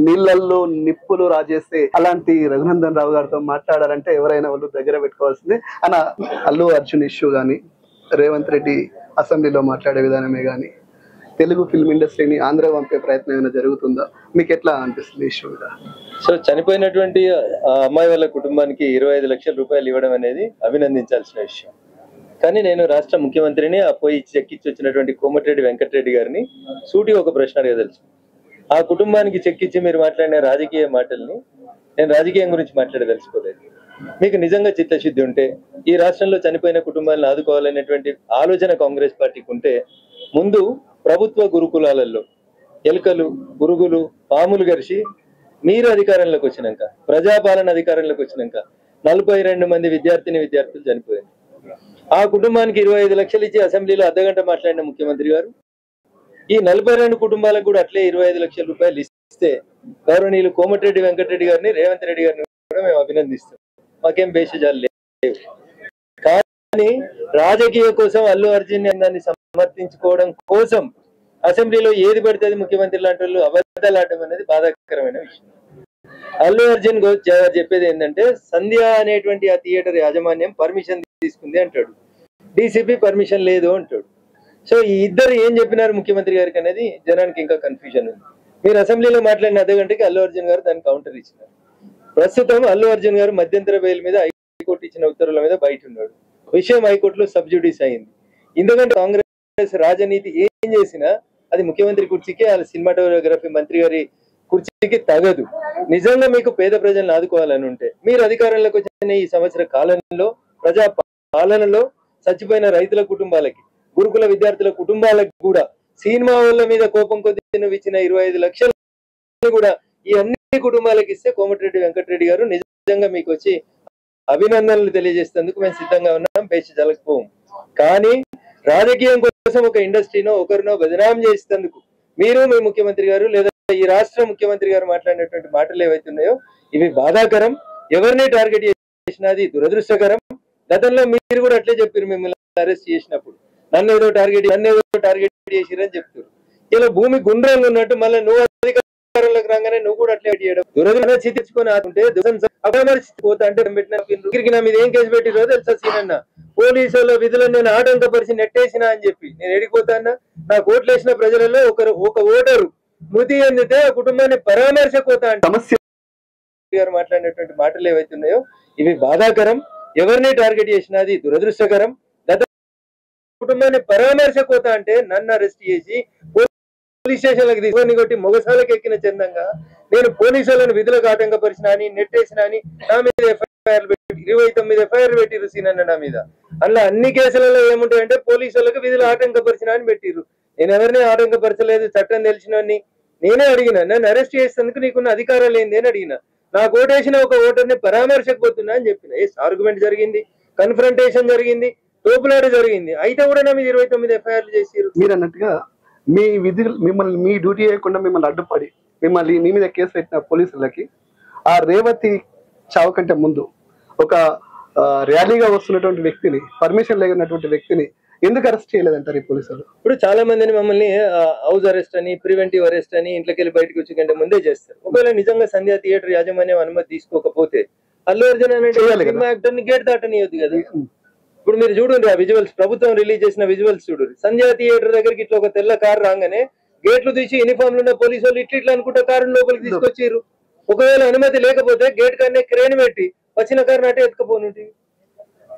నీళ్ళల్లో నిప్పులు రాజేస్తే అలాంటి రఘునందన్ రావు గారితో మాట్లాడాలంటే ఎవరైనా వాళ్ళు దగ్గర పెట్టుకోవాల్సిందే. అన్న అల్లు అర్జున్ ఇష్యూ కానీ, రేవంత్ రెడ్డి అసెంబ్లీలో మాట్లాడే విధానమే కానీ తెలుగు ఫిల్మ్ ఇండస్ట్రీని ఆంధ్ర పంపే ప్రయత్నం ఏమైనా జరుగుతుందా? మీకు ఎట్లా అనిపిస్తుంది ఇష్యూ మీద? సో చనిపోయినటువంటి అమ్మాయి వాళ్ళ కుటుంబానికి 25 లక్షల రూపాయలు ఇవ్వడం అనేది అభినందించాల్సిన విషయం. కానీ నేను రాష్ట్ర ముఖ్యమంత్రిని పోయి చెక్కిచ్చి వచ్చినటువంటి కోమటిరెడ్డి వెంకటరెడ్డి గారిని సూటిగా ఒక ప్రశ్న అడగదలుచు. ఆ కుటుంబానికి చెక్కిచ్చి మీరు మాట్లాడిన రాజకీయ మాటల్ని నేను రాజకీయం గురించి మాట్లాడదలుచుకోలేదు. మీకు నిజంగా చిత్తశుద్ధి ఉంటే ఈ రాష్ట్రంలో చనిపోయిన కుటుంబాలను ఆదుకోవాలనేటువంటి ఆలోచన కాంగ్రెస్ పార్టీకి ఉంటే ముందు ప్రభుత్వ గురుకులాలలో ఎలుకలు, పురుగులు, పాములు గరిచి మీరు అధికారంలోకి వచ్చినాక, ప్రజాపాలన అధికారంలోకి వచ్చినాక 42 మంది విద్యార్థులు చనిపోయారు. ఆ కుటుంబానికి 25 లక్షలు ఇచ్చి అసెంబ్లీలో అర్ధగంట మాట్లాడిన ముఖ్యమంత్రి గారు ఈ 42 కుటుంబాలకు కూడా అట్లే 25 లక్షల రూపాయలు ఇస్తే గౌరవనీయులు కోమటిరెడ్డి వెంకటరెడ్డి గారిని, రేవంత్ రెడ్డి గారిని కూడా మేము అభినందిస్తాం. మాకేం భేషజాలు లేవు. కానీ రాజకీయ కోసం అల్లు అర్జున్ దాన్ని సమర్థించుకోవడం కోసం అసెంబ్లీలో ఏది పడితే అది ముఖ్యమంత్రి లాంటి వాళ్ళు అబద్ధాలు ఆడడం అనేది బాధాకరమైన విషయం. అల్లు అర్జున్ చెప్పేది ఏంటంటే సంధ్య అనేటువంటి ఆ థియేటర్ యాజమాన్యం పర్మిషన్ తీసుకుంది అంటాడు, డీసీపీ పర్మిషన్ లేదు అంటాడు. సో ఈ ఇద్దరు ఏం చెప్పినారు ముఖ్యమంత్రి గారికి అనేది జనానికి ఇంకా కన్ఫ్యూజన్ ఉంది. మీరు అసెంబ్లీలో మాట్లాడిన అర్ధగంటకి అల్లు అర్జున్ గారు దాన్ని కౌంటర్ ఇచ్చినారు. ప్రస్తుతం అల్లు అర్జున్ గారు మధ్యంతర బెయిల్ మీద హైకోర్టు ఇచ్చిన ఉత్తర్వుల మీద బయట ఉన్నాడు. విషయం హైకోర్టులో సబ్జుడిస్ అయింది. ఎందుకంటే కాంగ్రెస్ రాజనీతి ఏం చేసినా అది ముఖ్యమంత్రి కుర్చీకి, ఆ సినిమాటోగ్రఫీ మంత్రి గారి కుర్చీకి తగదు. నిజంగా మీకు పేద ప్రజలను ఆదుకోవాలని ఉంటే మీరు అధికారంలోకి వచ్చిన ఈ సంవత్సర కాలంలో ప్రజా పాలనలో చచ్చిపోయిన రైతుల కుటుంబాలకి, గురుకుల విద్యార్థుల కుటుంబాలకు కూడా సినిమా వాళ్ళ మీద కోపం కొద్ది నువ్వు ఇచ్చిన 25 లక్షలు కూడా ఈ అన్ని కుటుంబాలకు ఇస్తే కోమటిరెడ్డి వెంకటరెడ్డి గారు నిజంగా మీకు వచ్చి అభినందనలు తెలియజేసేందుకు మేము సిద్ధంగా ఉన్నాం, పేచి జలకపోం. కానీ రాజకీయం కోసం ఒక ఇండస్ట్రీనో ఒకరినో బదనాం చేసేందుకు మీరు మీ ముఖ్యమంత్రి గారు లేదా ఈ రాష్ట్ర ముఖ్యమంత్రి గారు మాట్లాడినటువంటి మాటలు ఏవైతున్నాయో ఇవి బాధాకరం. ఎవరిని టార్గెట్ చేసినది దురదృష్టకరం. గతంలో మీరు కూడా అట్లే చెప్పారు, మిమ్మల్ని అరెస్ట్ చేసినప్పుడు నన్ను ఏదో టార్గెట్ చేసిరని చెప్తారు. ఇలా భూమి గుండ్రంగా ఉన్నట్టు మళ్ళీ నువ్వు అధికారంలోకి రాగానే నువ్వు కూడా అట్లే చేయడం దురదృష్టం చిత్తించుకొని ఆకుంటే పోతా అంటే పెట్టిన నా మీద ఏం కేసు పెట్టిరో తెలుసా సీనన్న, పోలీసుల విధులను నేను ఆటంకపరిచి నెట్టేసిన అని చెప్పి నేను ఎడిపోతానా. నాకు ఓట్లు వేసిన ప్రజలలో ఒక ఓటరు మృతి చెందితే ఆ కుటుంబాన్ని పరామర్శపోతా అంటే సమస్య గారు మాట్లాడినటువంటి మాటలు ఏవైతున్నాయో ఇవి బాధాకరం. ఎవరిని టార్గెట్ చేసినది దురదృష్టకరం. గత కుటుంబాన్ని పరామర్శపోతా అంటే నన్ను అరెస్ట్ చేసి పోలీస్ స్టేషన్లకు తీసుకొని కొట్టి మొగసాలకు ఎక్కిన చందంగా నేను పోలీసులను విధులకు ఆటంకపరిచిన అని నెట్టేసిన అని నా మీద ఎఫ్ఐఆర్ పెట్టి 29 ఎఫ్ఐఆర్ పెట్టిరు సీనన్న నా మీద. అలా అన్ని కేసులలో ఏముంటాయంటే పోలీసులకు విధులు ఆటంకపరిచిన అని పెట్టిరు. నేను ఎవరిని ఆటంకపరచలేదు, చట్టం తెలిసినోని నేనే అడిగిన. నన్ను అరెస్ట్ చేసేందుకు నీకున్న అధికారాలు ఏంది అని అడిగిన. నాకు ఓటేసిన ఒక ఓటర్ని పరామర్శకపోతున్నా అని చెప్పిన. ఆర్గ్యుమెంట్ జరిగింది, కన్ఫ్రంటేషన్ జరిగింది, తోపులాట జరిగింది. అయితే కూడా నా మీద 29 ఎఫ్ఐఆర్లు చేసిరు. మీరు అన్నట్టుగా మీ విధులు మిమ్మల్ని మీ డ్యూటీ చేయకుండా మిమ్మల్ని అడ్డుపడి మీ మీద కేసు పెట్టిన పోలీసులకి ఆ రేవతి చావు కంటే ముందు ఒక ర్యాలీగా వస్తున్నటువంటి వ్యక్తిని, పర్మిషన్ లేనటువంటి వ్యక్తిని ఎందుకు అరెస్ట్ చేయలేదంటారు ఈ పోలీసులు? ఇప్పుడు చాలా మందిని మమ్మల్ని హౌస్ అరెస్ట్ అని, ప్రివెంటివ్ అరెస్ట్ అని ఇంట్లోకి వెళ్ళి బయటకు వచ్చి కంటే ముందే చేస్తారు. ఒకవేళ నిజంగా సంధ్యా థియేటర్ యాజమాన్యం అనుమతి తీసుకోకపోతే అల్లు అర్జున్ అనే గేట్ దాటనియొద్దు కదా. ఇప్పుడు మీరు చూడండి ఆ విజువల్స్, ప్రభుత్వం రిలీజ్ చేసిన విజువల్స్ చూడండి. సంధ్యా థియేటర్ దగ్గరికి ఇట్లా ఒక తెల్ల కారు రాగానే గేట్లు తీసి యూనిఫామ్ లో ఉన్న పోలీసు వాళ్ళు ఇట్లా అనుకుంటే కారు లోపలికి తీసుకొచ్చారు. ఒకవేళ అనుమతి లేకపోతే గేట్ కన్నా క్రేన్ పెట్టి వచ్చిన కారు అటే ఎత్తుకపోనుంటి.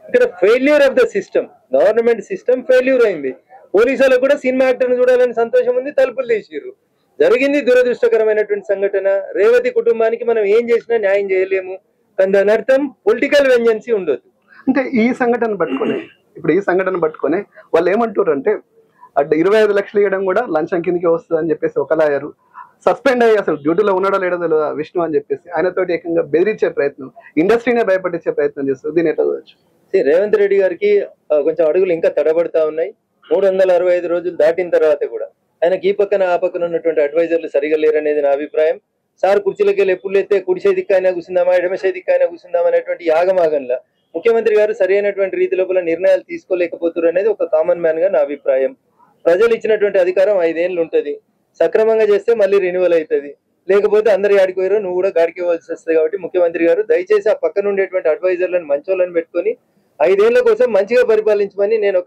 ఇక్కడ failure of the system, government system failure అయింది. పోలీసులకు కూడా సినిమా యాక్టర్ చూడాలని సంతోషం ఉంది, తలుపులు తీసిర్రు. జరిగింది దురదృష్టకరమైనటువంటి సంఘటన. రేవతి కుటుంబానికి మనం ఏం చేసినా న్యాయం చేయలేము. కానీ దాని అర్థం పొలిటికల్ వెంజెన్సీ ఉండదు. అంటే ఈ సంఘటన పట్టుకొని వాళ్ళు ఏమంటారు అంటే 25 లక్షలు ఇవ్వడం కూడా లంచం కిందకి వస్తుంది అని చెప్పేసి ఒక లాయరు సస్పెండ్ అయ్యి అసలు డ్యూటీలో ఉన్నాడో లేడో తెలియదు విష్ణు అని చెప్పేసి ఆయనతోటి ఏకంగా బెదిరించే ప్రయత్నం, ఇండస్ట్రీనే భయపట్టించే ప్రయత్నం చేస్తారు. దీని ఎట్లా చూడొచ్చు? రేవంత్ రెడ్డి గారికి కొంచెం అడుగులు ఇంకా తడబడతా ఉన్నాయి. 365 రోజులు దాటిన తర్వాత కూడా ఆయనకి ఈ పక్కన ఆ పక్కన ఉన్నటువంటి అడ్వైజర్లు సరిగా లేరనేది నా అభిప్రాయం. సార్ కుర్చీలకి వెళ్ళి ఎప్పుడు లేస్తే కుడిసే దిక్కైనా కూర్చుందామా, ఎడమసే దిక్కైనా కూర్చుందామా అనేటువంటి యాగమాగంలా ముఖ్యమంత్రి గారు సరైనటువంటి రీతి లోపల నిర్ణయాలు తీసుకోలేకపోతున్నారు అనేది ఒక కామన్ మ్యాన్ గా నా అభిప్రాయం. ప్రజలు ఇచ్చినటువంటి అధికారం 5 ఏళ్ళు ఉంటది. సక్రమంగా చేస్తే మళ్ళీ రెన్యువల్ అవుతుంది, లేకపోతే అందరు యాడికి పోయారో నువ్వు కూడా గాడికి ఇవ్వాల్సి వస్తుంది. కాబట్టి ముఖ్యమంత్రి గారు దయచేసి ఆ పక్కన ఉండేటువంటి అడ్వైజర్లను మంచోళ్ళని పెట్టుకొని 5 ఏళ్ల కోసం మంచిగా పరిపాలించమని నేను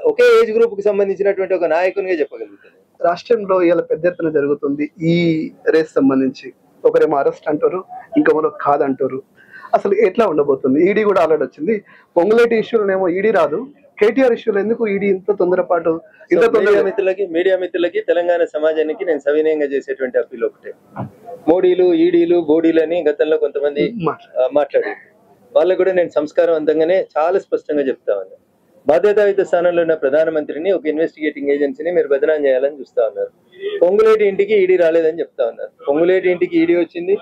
ఒకే ఏజ్ గ్రూప్ కి సంబంధించినటువంటి ఒక నాయకునిగా చెప్పగలుగుతాను. రాష్ట్రంలో ఇలా పెద్ద ఎత్తున జరుగుతుంది ఈ రేస్ సంబంధించి. ఒకరేమో అరెస్ట్ అంటారు, ఇంకొకరు కాదంటారు. అసలు ఎట్లా ఉండబోతుంది? ఈడీ కూడా ఆల్రెడీ వచ్చింది. పొంగులేటి ఇష్యూలోనేమో ఈడీ రాదు, కేటీఆర్ ఇష్యూలో ఎందుకు ఈడీ ఇంత తొందరపాటు? మీడియా మిత్రులకి తెలంగాణ సమాజానికి నేను సవినయంగా చేసేటువంటి అప్పీల్ ఒకటే, మోడీలు ఈడీలు బోడీలు అని గతంలో కొంతమంది మాట్లాడారు. వాళ్ళకు కూడా నేను సంస్కారవంతంగానే చాలా స్పష్టంగా చెప్తా ఉన్నా. బాధ్యతాయుత స్థానంలో ఉన్న ప్రధానమంత్రిని ఒక ఇన్వెస్టిగేటింగ్ ఏజెన్సీని మీరు బదనాం చేయాలని చూస్తా ఉన్నారు. పొంగులేటి ఇంటికి ఈడీ రాలేదని చెప్తా ఉన్నారు. పొంగులేటి ఇంటికి ఈడీ వచ్చింది,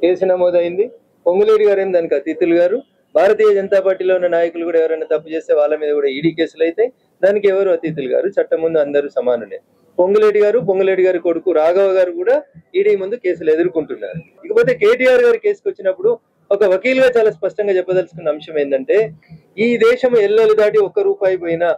కేసు నమోదైంది. పొంగులేటి గారు ఏం దానికి అతిథులు గారు. భారతీయ జనతా పార్టీలో ఉన్న నాయకులు కూడా ఎవరైనా తప్పు చేస్తే వాళ్ళ మీద కూడా ఈడీ కేసులు అయితే దానికి ఎవరు అతిథులు గారు? చట్టం ముందు అందరూ సమానులే. పొంగులేటి గారి కొడుకు రాఘవ గారు కూడా ఈడీ ముందు కేసులు ఎదుర్కొంటున్నారు. ఇకపోతే కేటీఆర్ గారి కేసుకు వచ్చినప్పుడు ఒక వకీలుగా చాలా స్పష్టంగా చెప్పదలుచుకున్న అంశం ఏంటంటే, ఈ దేశం ఎల్లలు దాటి ₹1 పోయినా,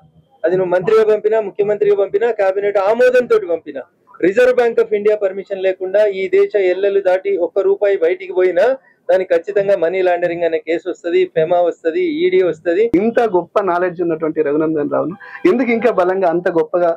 అది నువ్వు మంత్రిగా పంపినా, ముఖ్యమంత్రిగా పంపినా, కేబినెట్ ఆమోదంతో పంపినా, Reserve Bank of India permission లేకుండా ఈ దేశ ఎల్లలు దాటి ₹1 బయటికి పోయినా దానికి ఖచ్చితంగా మనీ లాండరింగ్ అనే కేసు వస్తుంది, ఫెమా వస్తుంది, ఈడీ వస్తుంది. ఇంత గొప్ప నాలెడ్జ్ ఉన్నటువంటి రఘునందన్ రావును ఎందుకు ఇంకా బలంగా అంత గొప్పగా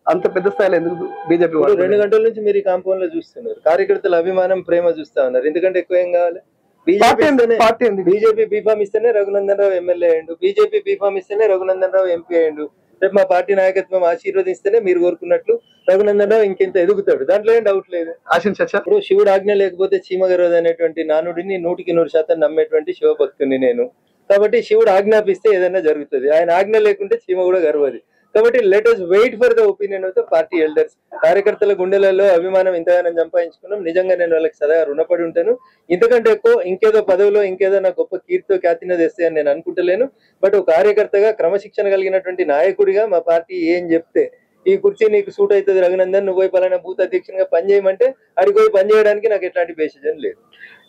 అంత పెద్ద స్థాయిలో ఎందుకు బీజేపీ 2 గంటల నుంచి మీరు ఈ కాంపౌండ్ లో చూస్తున్నారు. కార్యకర్తల అభిమానం, ప్రేమ చూస్తా ఉన్నారు. ఎందుకంటే ఎక్కువ ఏం కావాలి? బీజేపీ బీఫామ్ ఇస్తేనే రఘునందన్ రావు ఎమ్మెల్యే అయ్యిండు, బీజేపీ బీఫామ్ ఇస్తేనే రఘునందన్ రావు ఎంపీ అయ్యిండు. రేపు మా పార్టీ నాయకత్వం ఆశీర్వదిస్తేనే మీరు కోరుకున్నట్లు రఘునందన్ రావు ఇంకెంత ఎదుగుతాడు, దాంట్లో ఏం డౌట్ లేదు. ఆశించచ్చా? ఇప్పుడు శివుడు ఆజ్ఞ లేకపోతే చీమగరవదు అనేటువంటి నానుడిని 100% నమ్మేటువంటి శివభక్తుని నేను. కాబట్టి శివుడు ఆజ్ఞాపిస్తే ఏదైనా జరుగుతుంది, ఆయన ఆజ్ఞ లేకుంటే చీమ కూడా గర్వది. కాబట్టి let us wait for the opinion of the party elders. కార్యకర్తల గుండెలలో అభిమానం ఇంతగానో సంపాదించుకున్నాం. నిజంగా నేను వాళ్ళకి సదా రుణపడి ఉంటాను. ఇంతకంటే ఎక్కువ ఇంకేదో పదవిలో ఇంకేదో నా గొప్ప కీర్తితో ఖ్యాతిని తెస్తాయని నేను అనుకుంటలేను. బట్ ఒక కార్యకర్తగా, క్రమశిక్షణ కలిగినటువంటి నాయకుడిగా మా పార్టీ ఏం చెప్తే, ఈ కుర్చీ నీకు సూట్ అవుతుంది రఘునందన్, నువ్వు పోయి పలానా బూత్ అధ్యక్షునిగా పనిచేయమంటే అడిగి పోయి పనిచేయడానికి నాకు ఎట్లాంటి బేసిజన్ లేదు.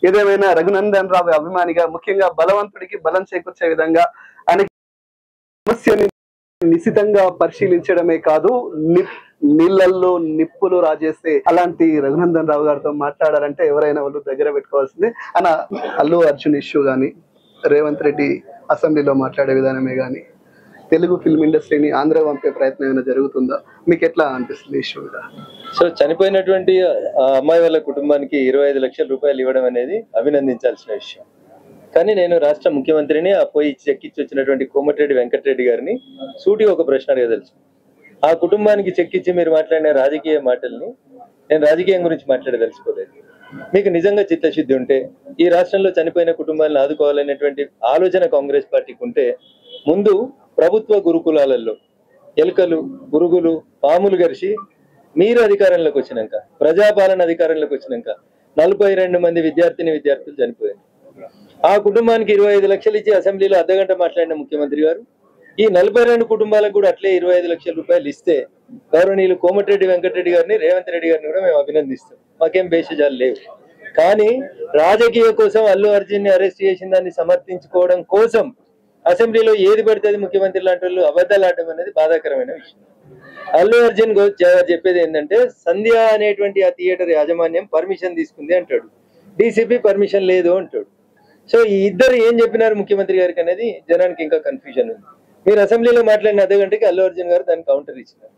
ఏదేమైనా రఘునందన్ రావు అభిమానిగా, ముఖ్యంగా బలవంతుడికి బలం చేకూర్చే విధంగా ఆయన సమస్యని నిశితంగా పరిశీలించడమే కాదు, నీళ్లలో నిప్పులు రాజేస్తే అలాంటి రఘునందన్ రావు గారితో మాట్లాడాలంటే ఎవరైనా వాళ్ళు దగ్గర పెట్టుకోవాల్సిందే. అన్న అల్లు అర్జున్ ఇష్యూ కానీ, రేవంత్ రెడ్డి అసెంబ్లీలో మాట్లాడే విధానమే కానీ, తెలుగు ఫిల్మ్ ఇండస్ట్రీని ఆంధ్ర పంపే ప్రయత్నం ఏమైనా జరుగుతుందా? మీకు ఎట్లా అనిపిస్తుంది ఇష్యూ మీద? సో చనిపోయినటువంటి అమ్మాయి వాళ్ళ కుటుంబానికి 25 లక్షల రూపాయలు ఇవ్వడం అనేది అభినందించాల్సిన విషయం. కానీ నేను రాష్ట్ర ముఖ్యమంత్రిని పోయి చెక్కిచ్చి వచ్చినటువంటి కోమటిరెడ్డి వెంకటరెడ్డి గారిని సూటిగా ఒక ప్రశ్న అడగదలుచు. ఆ కుటుంబానికి చెక్కిచ్చి మీరు మాట్లాడిన రాజకీయ మాటల్ని నేను రాజకీయం గురించి మాట్లాడదలుచుకోలేదు. మీకు నిజంగా చిత్తశుద్ధి ఉంటే, ఈ రాష్ట్రంలో చనిపోయిన కుటుంబాలను ఆదుకోవాలనేటువంటి ఆలోచన కాంగ్రెస్ పార్టీకి ఉంటే, ముందు ప్రభుత్వ గురుకులాలలో ఎలుకలు, పురుగులు, పాములు గరిచి మీరు అధికారంలోకి వచ్చినాక, ప్రజాపాలన అధికారంలోకి వచ్చినాక 42 మంది విద్యార్థులు చనిపోయారు. ఆ కుటుంబానికి 25 లక్షలు ఇచ్చి అసెంబ్లీలో అర్ధగంట మాట్లాడిన ముఖ్యమంత్రి గారు ఈ 42 కుటుంబాలకు కూడా అట్లే 25 లక్షల రూపాయలు ఇస్తే, గౌరవనీయులు కోమటిరెడ్డి వెంకటరెడ్డి గారిని, రేవంత్ రెడ్డి గారిని కూడా మేము అభినందిస్తాం. మాకేం బేషజాలు లేవు. కానీ రాజకీయ కోసం అల్లు అర్జున్ ని అరెస్ట్ చేసిన దాన్ని సమర్థించుకోవడం కోసం అసెంబ్లీలో ఏది పడితే అది ముఖ్యమంత్రి లాంటి వాళ్ళు అబద్ధాలు ఆడడం అనేది బాధాకరమైన విషయం. అల్లు అర్జున్ చెప్పేది ఏంటంటే, సంధ్య అనేటువంటి ఆ థియేటర్ యాజమాన్యం పర్మిషన్ తీసుకుంది అంటాడు, డీసీపీ పర్మిషన్ లేదు అంటాడు. సో ఈ ఇద్దరు ఏం చెప్పినారు ముఖ్యమంత్రి గారికి అనేది జనానికి ఇంకా కన్ఫ్యూజన్ ఉంది. మీరు అసెంబ్లీలో మాట్లాడిన అర్ధగంటకి అల్లు అర్జున్ గారు దానికి కౌంటర్ ఇచ్చినారు.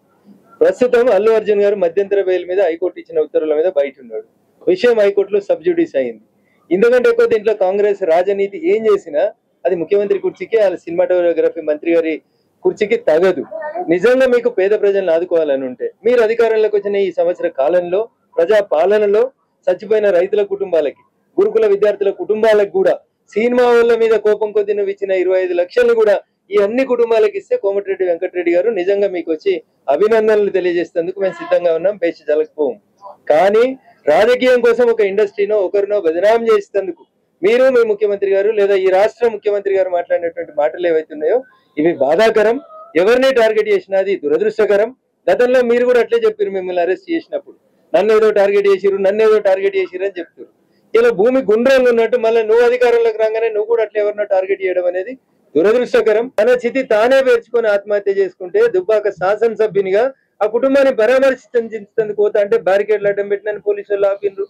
ప్రస్తుతం అల్లు అర్జున్ గారు మధ్యంతర బెయిల్ మీద హైకోర్టు ఇచ్చిన ఉత్తర్వుల మీద బయట ఉన్నాడు. విషయం హైకోర్టులో సబ్జుడిస్ అయింది. ఎందుకంటే ఎక్కువ దీంట్లో కాంగ్రెస్ రాజనీతి ఏం చేసినా అది ముఖ్యమంత్రి కుర్చీకి, ఆ సినిమాటోగ్రఫీ మంత్రి గారి కుర్చీకి తగదు. నిజంగా మీకు పేద ప్రజలను ఆదుకోవాలని ఉంటే, మీరు అధికారంలోకి వచ్చిన ఈ సంవత్సర కాలంలో ప్రజా పాలనలో చచ్చిపోయిన రైతుల కుటుంబాలకి, గురుకుల విద్యార్థుల కుటుంబాలకు కూడా, సినిమా వాళ్ళ మీద కోపం కొద్ది నువ్వు ఇచ్చిన 25 లక్షలు కూడా ఈ అన్ని కుటుంబాలకు ఇస్తే కోమటిరెడ్డి వెంకటరెడ్డి గారు నిజంగా మీకు వచ్చి అభినందనలు తెలియజేసేందుకు మేము సిద్ధంగా ఉన్నాం, పేచి జలకపోం. కానీ రాజకీయం కోసం ఒక ఇండస్ట్రీనో ఒకరినో బదనాం చేసేందుకు మీరు, మీ ముఖ్యమంత్రి గారు లేదా ఈ రాష్ట్ర ముఖ్యమంత్రి గారు మాట్లాడినటువంటి మాటలు ఏవైతున్నాయో ఇవి బాధాకరం. ఎవరిని టార్గెట్ చేసినా అది దురదృష్టకరం. గతంలో మీరు కూడా అట్లే చెప్పారు, మిమ్మల్ని అరెస్ట్ చేసినప్పుడు నన్ను ఏదో టార్గెట్ చేసిరు అని చెప్తారు. ఇలా భూమి గుండ్రంగా ఉన్నట్టు మళ్ళీ నువ్వు అధికారంలోకి రాగానే నువ్వు కూడా అట్లా ఎవరినో టార్గెట్ చేయడం అనేది దురదృష్టకరం. తన చితి తానే పేర్చుకొని ఆత్మహత్య చేసుకుంటే దుబ్బాక శాసనసభ్యునిగా ఆ కుటుంబాన్ని పరామర్శించేందుకు పోతా అంటే బ్యారికేడ్లు అడ్డం పెట్టినని పోలీసు వాళ్ళు ఆపినరు.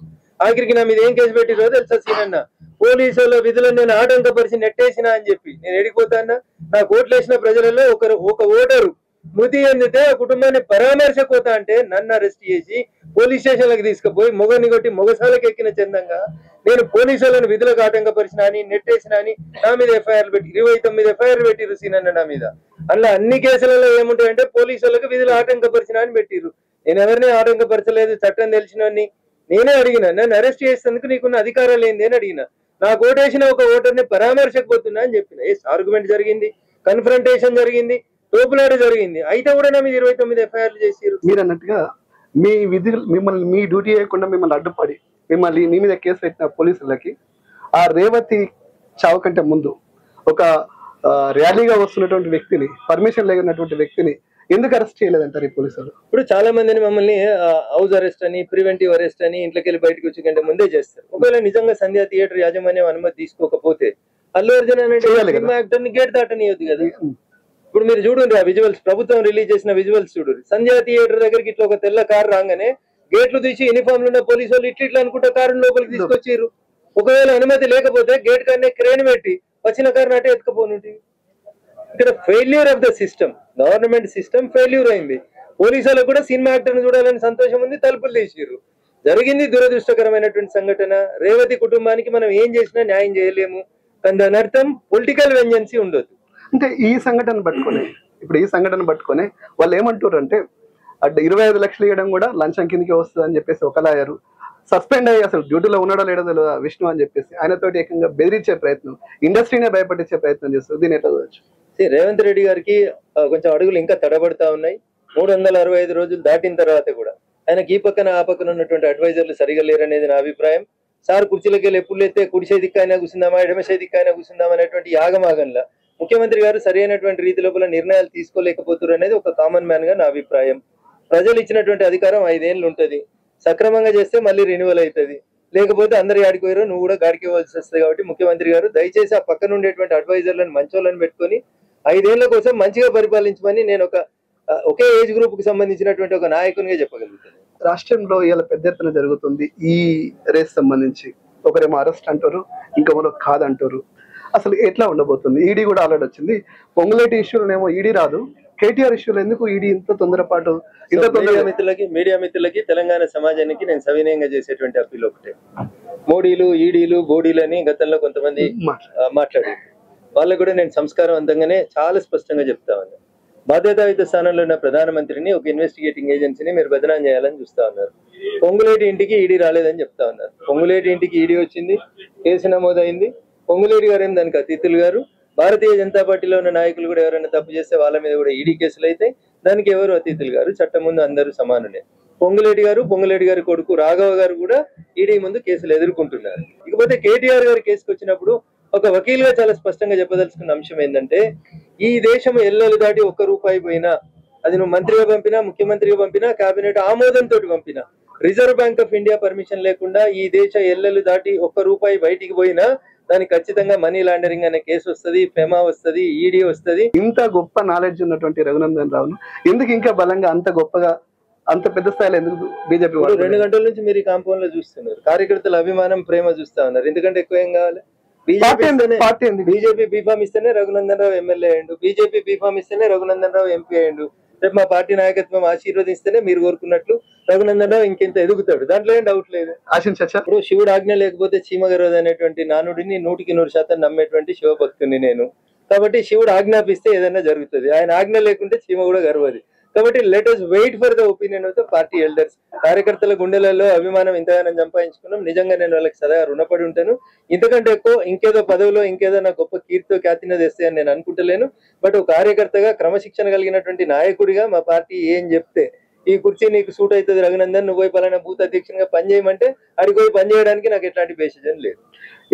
ఆఖరికి నా మీద ఏం కేసు పెట్టిరో తెలుసా సీనన్న? పోలీసుల విధులను నేను ఆటంకపరిచి నెట్టేసినా అని చెప్పి. నేను ఎడిగిపోతానా? నాకు ఓట్లేసిన ప్రజలలో ఒక ఓటరు మృతి చెందితే ఆ కుటుంబాన్ని పరామర్శపోతా అంటే నన్ను అరెస్ట్ చేసి పోలీస్ స్టేషన్లకు తీసుకుపోయి మొగని కొట్టి మొగసాలకు ఎక్కిన చందంగా నేను పోలీసులను విధులకు ఆటంకపరిచిన అని నెట్టేసిన అని నా మీద ఎఫ్ఐఆర్ పెట్టి 29 ఎఫ్ఐఆర్ పెట్టిరు సీనన్న నా మీద. అందులో అన్ని కేసులలో ఏముంటాయంటే పోలీసులకు విధులు ఆటంకపరిచిన అని పెట్టిరు. నేను ఎవరిని ఆటంకపరచలేదు, చట్టం తెలిసినోని. నేనే అడిగిన, నన్ను అరెస్ట్ చేసేందుకు నీకున్న అధికారాలు ఏంది అని అడిగిన. నాకు ఓటేసిన ఒక ఓటర్ని పరామర్శకపోతున్నా అని చెప్పిన. ఆర్గ్యుమెంట్ జరిగింది, కన్ఫ్రంటేషన్ జరిగింది, తోపులాట జరిగింది. అయితే కూడా నా మీద 29 ఎఫ్ఐఆర్లు చేసిరు. మీరు అన్నట్టుగా మీ విధులు మిమ్మల్ని మీ డ్యూటీ చేయకుండా మిమ్మల్ని అడ్డుపడి మిమ్మల్ని మీ మీద కేసు పెట్టిన పోలీసులకి ఆ రేవతి చావు కంటే ముందు ఒక ర్యాలీగా వస్తున్నటువంటి వ్యక్తిని, పర్మిషన్ లేనటువంటి వ్యక్తిని ఎందుకు అరెస్ట్ చేయలేదంటారు ఈ పోలీసులు? ఇప్పుడు చాలా మందిని మమ్మల్ని హౌస్ అరెస్ట్ అని, ప్రివెంటివ్ అరెస్ట్ అని, ఇంట్లోకి వెళ్ళి బయటకు వచ్చే కంటే ముందే చేస్తారు. ఒకవేళ నిజంగా సంధ్యా థియేటర్ యాజమాన్యం అనుమతి తీసుకోకపోతే అల్లు అర్జున్ అనే యాక్టర్ ని గేట్ దాటనియొద్దు కదా. ఇప్పుడు మీరు చూడండి ఆ విజువల్స్, ప్రభుత్వం రిలీజ్ చేసిన విజువల్స్ చూడండి. సంధ్యా థియేటర్ దగ్గరికి ఇట్లా ఒక తెల్ల కారు రాగానే గేట్లు తీసి యూనిఫామ్ లో ఉన్న పోలీసు వాళ్ళు ఇట్లా అనుకుంటే కారు లోపలికి తీసుకొచ్చారు. ఒకవేళ అనుమతి లేకపోతే గేట్ కన్నా క్రేన్ పెట్టి వచ్చిన కారు నాటే ఎత్తుకపోనుంటి. ఇక్కడ failure of the system, government system failure అయింది. పోలీసులకు కూడా సినిమా యాక్టర్ని చూడాలని సంతోషం ఉంది, తలుపులు తీసిర్రు. జరిగింది దురదృష్టకరమైనటువంటి సంఘటన. రేవతి కుటుంబానికి మనం ఏం చేసినా న్యాయం చేయలేము. కానీ దాని అర్థం పొలిటికల్ వెంజెన్సీ ఉండొద్దు. అంటే ఈ సంఘటన పట్టుకొని వాళ్ళు ఏమంటారు అంటే 25 లక్షలు ఇవ్వడం కూడా లంచం కిందకి వస్తుంది అని చెప్పేసి ఒక లాయరు సస్పెండ్ అయ్యి అసలు డ్యూటీలో ఉన్నాడో లేడో తెలియదు విష్ణు అని చెప్పేసి ఆయనతోటి ఏకంగా బెదిరించే ప్రయత్నం, ఇండస్ట్రీనే భయపడించే ప్రయత్నం చేస్తారు. దీని ఎట్లా చూడొచ్చు? రేవంత్ రెడ్డి గారికి కొంచెం అడుగులు ఇంకా తడబడతా ఉన్నాయి. 365 రోజులు దాటిన తర్వాత కూడా ఆయనకి ఈ పక్కన ఆ పక్కన ఉన్నటువంటి అడ్వైజర్లు సరిగా లేరనేది నా అభిప్రాయం. సార్ కుర్చీలకి వెళ్ళి ఎప్పుడు లేస్తే కుడిసే దిక్కైనా కూర్చుందామా, ఎడమసే దిక్కైనా కూర్చుందామా అనేటువంటి యాగమాగంలా ముఖ్యమంత్రి గారు సరైనటువంటి రీతి లోపల నిర్ణయాలు తీసుకోలేకపోతున్నారు అనేది ఒక కామన్ మ్యాన్ గా నా అభిప్రాయం. ప్రజలు ఇచ్చినటువంటి అధికారం 5 ఏళ్ళు ఉంటది. సక్రమంగా చేస్తే మళ్ళీ రెన్యువల్ అవుతుంది, లేకపోతే అందరు ఆడికి పోయారో నువ్వు కూడా గాడికి ఇవ్వాల్సి వస్తుంది. కాబట్టి ముఖ్యమంత్రి గారు దయచేసి ఆ పక్కన ఉండేటువంటి అడ్వైజర్లను మంచోళ్ళని పెట్టుకొని 5 ఏళ్ల కోసం మంచిగా పరిపాలించమని నేను ఒకే ఏజ్ గ్రూప్ కి సంబంధించినటువంటి ఒక నాయకునిగా చెప్పగలుగుతాను. రాష్ట్రంలో ఇలా పెద్ద ఎత్తున జరుగుతుంది ఈ రేస్ సంబంధించి. ఒకరేమో అరెస్ట్ అంటారు, ఇంకొకరు కాదంటారు. అసలు ఎట్లా ఉండబోతుంది? ఈడీ కూడా ఆల్రెడీ వచ్చింది. పొంగులేటి ఇష్యూలోనేమో ఈడీ రాదు, కేటీఆర్ ఇష్యూలో ఎందుకు ఈడీ ఇంత తొందరపాటు? మీడియా మిత్రులకి తెలంగాణ సమాజానికి నేను సవినయంగా చేసేటువంటి అప్పీల్ ఒకటే. మోడీలు, ఈడీలు, బోడీలు అని గతంలో కొంతమంది మాట్లాడారు. వాళ్ళకు కూడా నేను సంస్కారవంతంగానే చాలా స్పష్టంగా చెప్తా ఉన్నాను. బాధ్యతాయుత స్థానంలో ఉన్న ప్రధానమంత్రిని, ఒక ఇన్వెస్టిగేటింగ్ ఏజెన్సీని మీరు బదనాం చేయాలని చూస్తా ఉన్నారు. పొంగులేటి ఇంటికి ఈడీ రాలేదని చెప్తా ఉన్నారు. పొంగులేటి ఇంటికి ఈడీ వచ్చింది, కేసు నమోదైంది. పొంగులేటి గారు ఏం దానికి అతిథులు గారు. భారతీయ జనతా పార్టీలో ఉన్న నాయకులు కూడా ఎవరైనా తప్పు చేస్తే వాళ్ళ మీద కూడా ఈడీ కేసులు అయితే దానికి ఎవరు అతిథులు గారు? చట్టం ముందు అందరూ సమానులే. పొంగులేటి గారి కొడుకు రాఘవ గారు కూడా ఈడీ ముందు కేసులు ఎదుర్కొంటున్నారు. ఇకపోతే కేటీఆర్ గారి కేసుకు వచ్చినప్పుడు ఒక వకీల్గా చాలా స్పష్టంగా చెప్పదలుచుకున్న అంశం ఏంటంటే, ఈ దేశం ఎల్లలు దాటి ₹1 పోయినా, అది నువ్వు మంత్రిగా పంపినా, ముఖ్యమంత్రిగా పంపినా, కేబినెట్ ఆమోదంతో పంపినా, Reserve Bank of India permission లేకుండా ఈ దేశ ఎల్లలు దాటి ₹1 బయటికి పోయినా దానికి ఖచ్చితంగా మనీ లాండరింగ్ అనే కేసు వస్తుంది, ఫెమా వస్తుంది, ఈడీ వస్తుంది. ఇంత గొప్ప నాలెడ్జ్ ఉన్నటువంటి రఘునందన్ రావును ఎందుకు ఇంకా బలంగా అంత గొప్పగా అంత పెద్ద స్థాయిలో ఎందుకు బీజేపీ 2 గంటల నుంచి మీరు ఈ కాంపౌండ్ లో చూస్తున్నారు. కార్యకర్తల అభిమానం, ప్రేమ చూస్తా ఉన్నారు. ఎందుకంటే ఎక్కువ ఏం కావాలి? బీజేపీ బీఫామ్ ఇస్తేనే రఘునందన్ రావు ఎమ్మెల్యే అయ్యిండు, బీజేపీ బీఫామ్ ఇస్తేనే రఘునందన్ రావు ఎంపీ అయ్యిండు. రేపు మా పార్టీ నాయకత్వం ఆశీర్వదిస్తేనే మీరు కోరుకున్నట్లు రఘునందన్ రావు ఇంకెంత ఎదుగుతాడు, దాంట్లో ఏం డౌట్ లేదు. ఇప్పుడు శివుడు ఆజ్ఞ లేకపోతే చీమగరవదు అనేటువంటి నానుడిని 100% నమ్మేటువంటి శివభక్తుని నేను. కాబట్టి శివుడు ఆజ్ఞాపిస్తే ఏదైనా జరుగుతుంది, ఆయన ఆజ్ఞ లేకుంటే చీమ కూడా గర్వది. కాబట్టి let us wait for the opinion of the party elders. కార్యకర్తల గుండెలలో అభిమానం ఇంతగానో సంపాదించుకున్నాం. నిజంగా నేను వాళ్ళకి సదా రుణపడి ఉంటాను. ఇంతకంటే ఎక్కువ ఇంకేదో పదవిలో ఇంకేదో నా గొప్ప కీర్తితో ఖ్యాతిని తెస్తే అని నేను అనుకుంటలేను. బట్ ఒక కార్యకర్తగా, క్రమశిక్షణ కలిగినటువంటి నాయకుడిగా మా పార్టీ ఏం చెప్తే, ఈ కుర్చీ నీకు సూట్ అవుతుంది రఘునందన్, నువ్వు పోయి పలానా బూత్ అధ్యక్షునిగా పనిచేయమంటే అడిగి పోయి పనిచేయడానికి నాకు ఎట్లాంటి బేసిజన్ లేదు.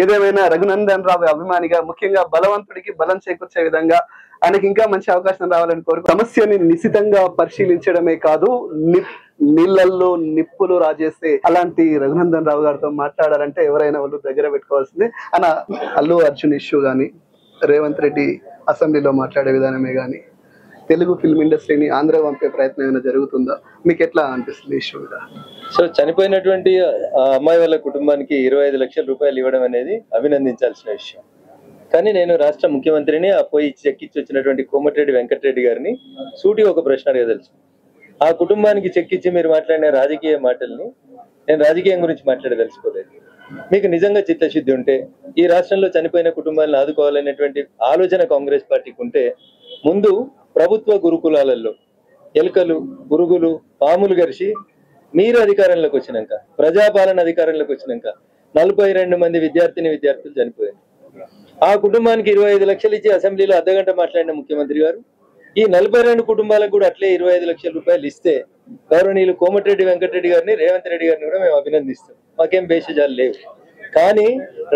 ఏదేమైనా రఘునందన్ రావు అభిమానిగా, ముఖ్యంగా బలవంతుడికి బలం చేకూర్చే విధంగా ఆయనకి ఇంకా మంచి అవకాశం రావాలని కోరుకు సమస్యని నిశితంగా పరిశీలించడమే కాదు, నీళ్లలో నిప్పులు రాజేస్తే అలాంటి రఘునందన్ రావు గారితో మాట్లాడాలంటే ఎవరైనా వాళ్ళు దగ్గర పెట్టుకోవాల్సిందే. అన్న అల్లు అర్జున్ ఇష్యూ కానీ, రేవంత్ రెడ్డి అసెంబ్లీలో మాట్లాడే విధానమే కానీ తెలుగు ఫిల్మ్ ఇండస్ట్రీని ఆంధ్ర పంపే ప్రయత్నం ఏమైనా జరుగుతుందా? మీకు ఎట్లా అనిపిస్తుంది ఇష్యూ మీద? సో చనిపోయినటువంటి అమ్మాయి వాళ్ళ కుటుంబానికి 25 లక్షల రూపాయలు ఇవ్వడం అనేది అభినందించాల్సిన విషయం. కానీ నేను రాష్ట్ర ముఖ్యమంత్రిని ఆ పోయి చెక్కిచ్చి వచ్చినటువంటి కోమటిరెడ్డి వెంకటరెడ్డి గారిని సూటిగా ఒక ప్రశ్న అడగదలుచు. ఆ కుటుంబానికి చెక్కిచ్చి మీరు మాట్లాడిన రాజకీయ మాటల్ని నేను రాజకీయం గురించి మాట్లాడదలుచుకోలేదు. మీకు నిజంగా చిత్తశుద్ధి ఉంటే ఈ రాష్ట్రంలో చనిపోయిన కుటుంబాలను ఆదుకోవాలనేటువంటి ఆలోచన కాంగ్రెస్ పార్టీకి ఉంటే ముందు ప్రభుత్వ గురుకులాలలో ఎలుకలు, పురుగులు, పాములు గరిచి మీరు అధికారంలోకి వచ్చినాక, ప్రజాపాలన అధికారంలోకి వచ్చినాక 42 మంది విద్యార్థులు చనిపోయారు. ఆ కుటుంబానికి 25 లక్షలు ఇచ్చి అసెంబ్లీలో అర్ధగంట మాట్లాడిన ముఖ్యమంత్రి గారు ఈ 42 కుటుంబాలకు కూడా అట్లే 25 లక్షల రూపాయలు ఇస్తే గౌరవనీయులు కోమటిరెడ్డి వెంకటరెడ్డి గారిని, రేవంత్ రెడ్డి గారిని కూడా మేము అభినందిస్తాం. మాకేం భేషజాలు లేవు. కానీ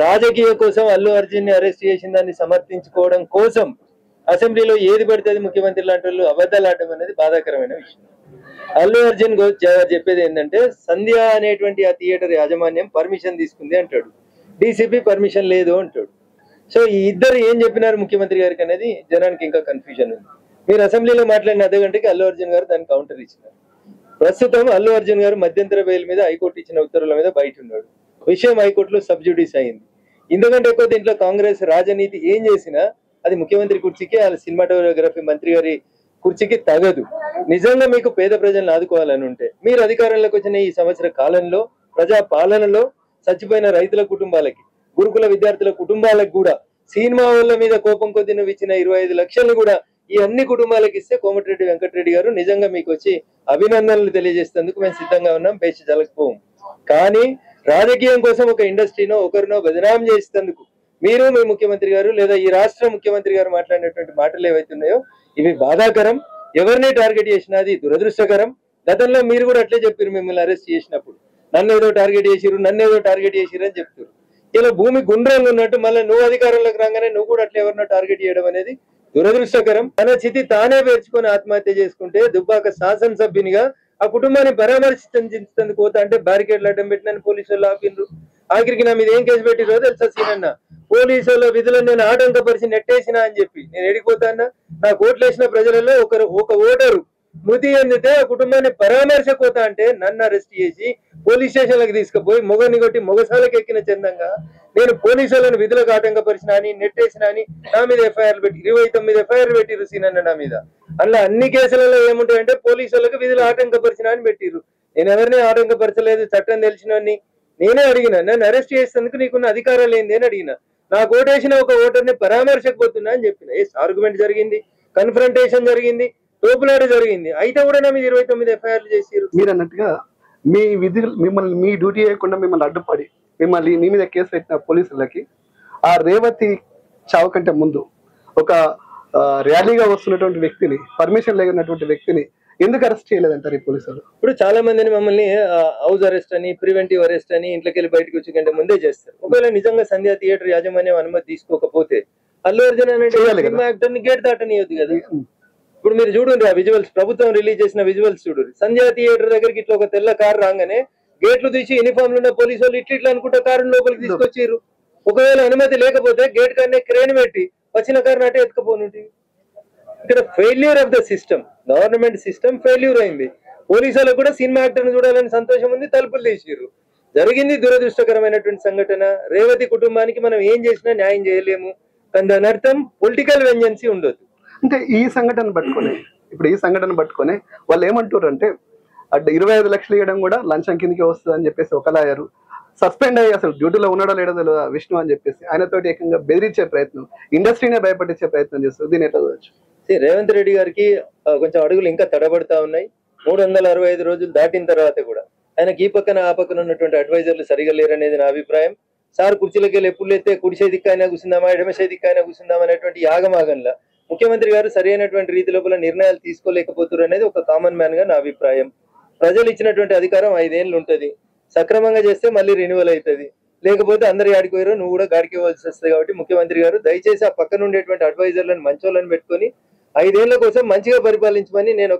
రాజకీయ కోసం అల్లు అర్జున్ ని అరెస్ట్ చేసిన దాన్ని సమర్థించుకోవడం కోసం అసెంబ్లీలో ఏది పడితే అది ముఖ్యమంత్రి లాంటి వాళ్ళు అబద్ధాలు ఆడడం అనేది బాధాకరమైన విషయం. అల్లు అర్జున్ చెప్పేది ఏంటంటే సంధ్య అనేటువంటి ఆ థియేటర్ యాజమాన్యం పర్మిషన్ తీసుకుంది అంటాడు, డీసీపీ పర్మిషన్ లేదు అంటాడు. సో ఈ ఇద్దరు ఏం చెప్పినారు ముఖ్యమంత్రి గారికి అనేది జనానికి ఇంకా కన్ఫ్యూజన్ ఉంది. మీరు అసెంబ్లీలో మాట్లాడిన అర్ధ గంటకి అల్లు అర్జున్ గారు దానికి కౌంటర్ ఇచ్చినారు. ప్రస్తుతం అల్లు అర్జున్ గారు మధ్యంతర బెయిల్ మీద హైకోర్టు ఇచ్చిన ఉత్తర్వుల మీద బయట ఉన్నాడు. విషయం హైకోర్టులో సబ్జుడిస్ అయింది. ఎందుకంటే ఎక్కువ దీంట్లో కాంగ్రెస్ రాజనీతి ఏం చేసినా అది ముఖ్యమంత్రి కుర్చీకి, ఆ సినిమాటోగ్రఫీ మంత్రి గారి కుర్చీకి తగదు. నిజంగా మీకు పేద ప్రజలను ఆదుకోవాలని ఉంటే మీరు అధికారంలోకి వచ్చిన ఈ సంవత్సర కాలంలో ప్రజా పాలనలో చచ్చిపోయిన రైతుల కుటుంబాలకి, గురుకుల విద్యార్థుల కుటుంబాలకు కూడా సినిమా వాళ్ళ మీద కోపం కొద్ది నువ్వు ఇచ్చిన 25 లక్షలు కూడా ఈ అన్ని కుటుంబాలకు ఇస్తే కోమటిరెడ్డి వెంకటరెడ్డి గారు నిజంగా మీకు వచ్చి అభినందనలు తెలియజేసేందుకు మేము సిద్ధంగా ఉన్నాం, పేచి జలకపోం. కానీ రాజకీయం కోసం ఒక ఇండస్ట్రీనో ఒకరినో బదనాం చేసేందుకు మీరు మీ ముఖ్యమంత్రి గారు లేదా ఈ రాష్ట్ర ముఖ్యమంత్రి గారు మాట్లాడినటువంటి మాటలు ఏవైతున్నాయో ఇవి బాధాకరం. ఎవరిని టార్గెట్ చేసినా అది దురదృష్టకరం. గతంలో మీరు కూడా అట్లే చెప్పారు, మిమ్మల్ని అరెస్ట్ చేసినప్పుడు నన్ను ఏదో టార్గెట్ చేసిరు అని చెప్తారు. ఇలా భూమి గుండ్రంగా ఉన్నట్టు మళ్ళీ నువ్వు అధికారంలోకి రాగానే నువ్వు కూడా అట్లా ఎవరినో టార్గెట్ చేయడం అనేది దురదృష్టకరం. తన చితి తానే పేర్చుకొని ఆత్మహత్య చేసుకుంటే దుబ్బాక శాసనసభ్యునిగా ఆ కుటుంబాన్ని పరామర్శించేందుకు పోతా అంటే బ్యారికేడ్లు అడ్డం పెట్టినని పోలీసు వాళ్ళు ఆపిన్రు. ఆఖరికి నా మీద ఏం కేసు పెట్టిరో తెలుసా సీనన్న, పోలీసు వాళ్ళ విధులను నేను ఆటంకపరిచి నెట్టేసినా అని చెప్పి. నేను ఎడిగిపోతానా? నాకు ఓట్లేసిన ప్రజలలో ఒక ఓటరు మృతి చెందితే ఆ కుటుంబాన్ని పరామర్శపోతా అంటే నన్ను అరెస్ట్ చేసి పోలీస్ స్టేషన్లకు తీసుకుపోయి మొగని కొట్టి మొగసాలకు ఎక్కిన చందంగా నేను పోలీసులను విధులకు ఆటంకపరిచిన అని నెట్టేసిన అని నా మీద ఎఫ్ఐఆర్లు పెట్టి 29 ఎఫ్ఐఆర్లు పెట్టిరు సీనన్న నా మీద. అందులో అన్ని కేసులలో ఏముంటాయంటే పోలీసులకు విధులు ఆటంకపరిచిన అని పెట్టిరు. నేను ఎవరిని ఆటంకపరచలేదు, చట్టం తెలిసినోని. నేనే అడిగిన, నన్ను అరెస్ట్ చేసేందుకు నీకున్న అధికారాలు ఏంది అని అడిగిన. నాకు ఓటేసిన ఒక ఓటర్ని పరామర్శకపోతున్నా అని చెప్పిన. ఆర్గ్యుమెంట్ జరిగింది, కన్ఫ్రంటేషన్ జరిగింది, తోపులాట జరిగింది. అయితే కూడా నా మీద 29 ఎఫ్ఐఆర్లు చేసిరు. మీరు అన్నట్టుగా మీ విధులు మిమ్మల్ని మీ డ్యూటీ చేయకుండా మిమ్మల్ని అడ్డుపడి మిమ్మల్ని మీ మీద కేసు పెట్టిన పోలీసులకి ఆ రేవతి చావు కంటే ముందు ఒక ర్యాలీగా వస్తున్నటువంటి వ్యక్తిని, పర్మిషన్ లేనటువంటి వ్యక్తిని ఎందుకు అరెస్ట్ చేయలేదంటారు ఈ పోలీసులు? ఇప్పుడు చాలా మందిని మమ్మల్ని హౌస్ అరెస్ట్ అని, ప్రివెంటివ్ అరెస్ట్ అని ఇంట్లోకి వెళ్ళి బయటకు వచ్చి కంటే ముందే చేస్తారు. ఒకవేళ నిజంగా సంధ్యా థియేటర్ యాజమాన్యం అనుమతి తీసుకోకపోతే అల్లు అర్జున్ అనే యాక్టర్ ని గేట్ దాటనియొద్దు కదా. ఇప్పుడు మీరు చూడండి ఆ విజువల్స్, ప్రభుత్వం రిలీజ్ చేసిన విజువల్స్ చూడండి. సంధ్యా థియేటర్ దగ్గరికి ఇట్లా ఒక తెల్ల కారు రాగానే గేట్లు తీసి యూనిఫామ్ ఉన్న పోలీసు వాళ్ళు ఇట్లా అనుకుంటే కారు లోపలికి తీసుకొచ్చారు. ఒకవేళ అనుమతి లేకపోతే గేట్ కన్నా క్రేన్ పెట్టి వచ్చిన కారు నాటే ఎత్తుకపోనుంటి. ఇక్కడ failure of the system, government system failure అయింది. పోలీసులకు కూడా సినిమా యాక్టర్ని చూడాలని సంతోషం ఉంది, తలుపులు తీసిర్రు. జరిగింది దురదృష్టకరమైనటువంటి సంఘటన. రేవతి కుటుంబానికి మనం ఏం చేసినా న్యాయం చేయలేము. కానీ దాని అర్థం పొలిటికల్ వెంజెన్సీ ఉండొద్దు. అంటే ఈ సంఘటన పట్టుకొని వాళ్ళు ఏమంటారు అంటే 25 లక్షలు ఇవ్వడం కూడా లంచం కిందకి వస్తుంది అని చెప్పేసి ఒక లాయరు సస్పెండ్ అయ్యి అసలు డ్యూటీలో ఉన్నాడో లేడో తెలియదు విష్ణు అని చెప్పేసి ఆయనతోటి ఏకంగా బెదిరించే ప్రయత్నం, ఇండస్ట్రీనే భయపడించే ప్రయత్నం చేస్తారు. దీన్ని ఎట్లా చూడొచ్చు? రేవంత్ రెడ్డి గారికి కొంచెం అడుగులు ఇంకా తడబడతా ఉన్నాయి. 365 రోజులు దాటిన తర్వాత కూడా ఆయనకి ఈ పక్కన ఆ పక్కన ఉన్నటువంటి అడ్వైజర్లు సరిగా లేరనేది నా అభిప్రాయం. సార్ కుర్చీలకి వెళ్ళి ఎప్పుడు లేస్తే కుడిసే దిక్కైనా కూర్చుందామా, ఎడమసే దిక్కైనా కూర్చుందామా అనేటువంటి యాగమాగంలా ముఖ్యమంత్రి గారు సరైనటువంటి రీతి లోపల నిర్ణయాలు తీసుకోలేకపోతున్నారు అనేది ఒక కామన్ మ్యాన్ గా నా అభిప్రాయం. ప్రజలు ఇచ్చినటువంటి అధికారం 5 ఏళ్ళు ఉంటది. సక్రమంగా చేస్తే మళ్ళీ రెన్యువల్ అవుతుంది, లేకపోతే అందరు ఆడికి పోయారో నువ్వు కూడా గాడికి ఇవ్వాల్సి వస్తుంది. కాబట్టి ముఖ్యమంత్రి గారు దయచేసి ఆ పక్కన ఉండేటువంటి అడ్వైజర్లను మంచోళ్ళని పెట్టుకొని 5 ఏళ్ల కోసం మంచిగా పరిపాలించమని నేను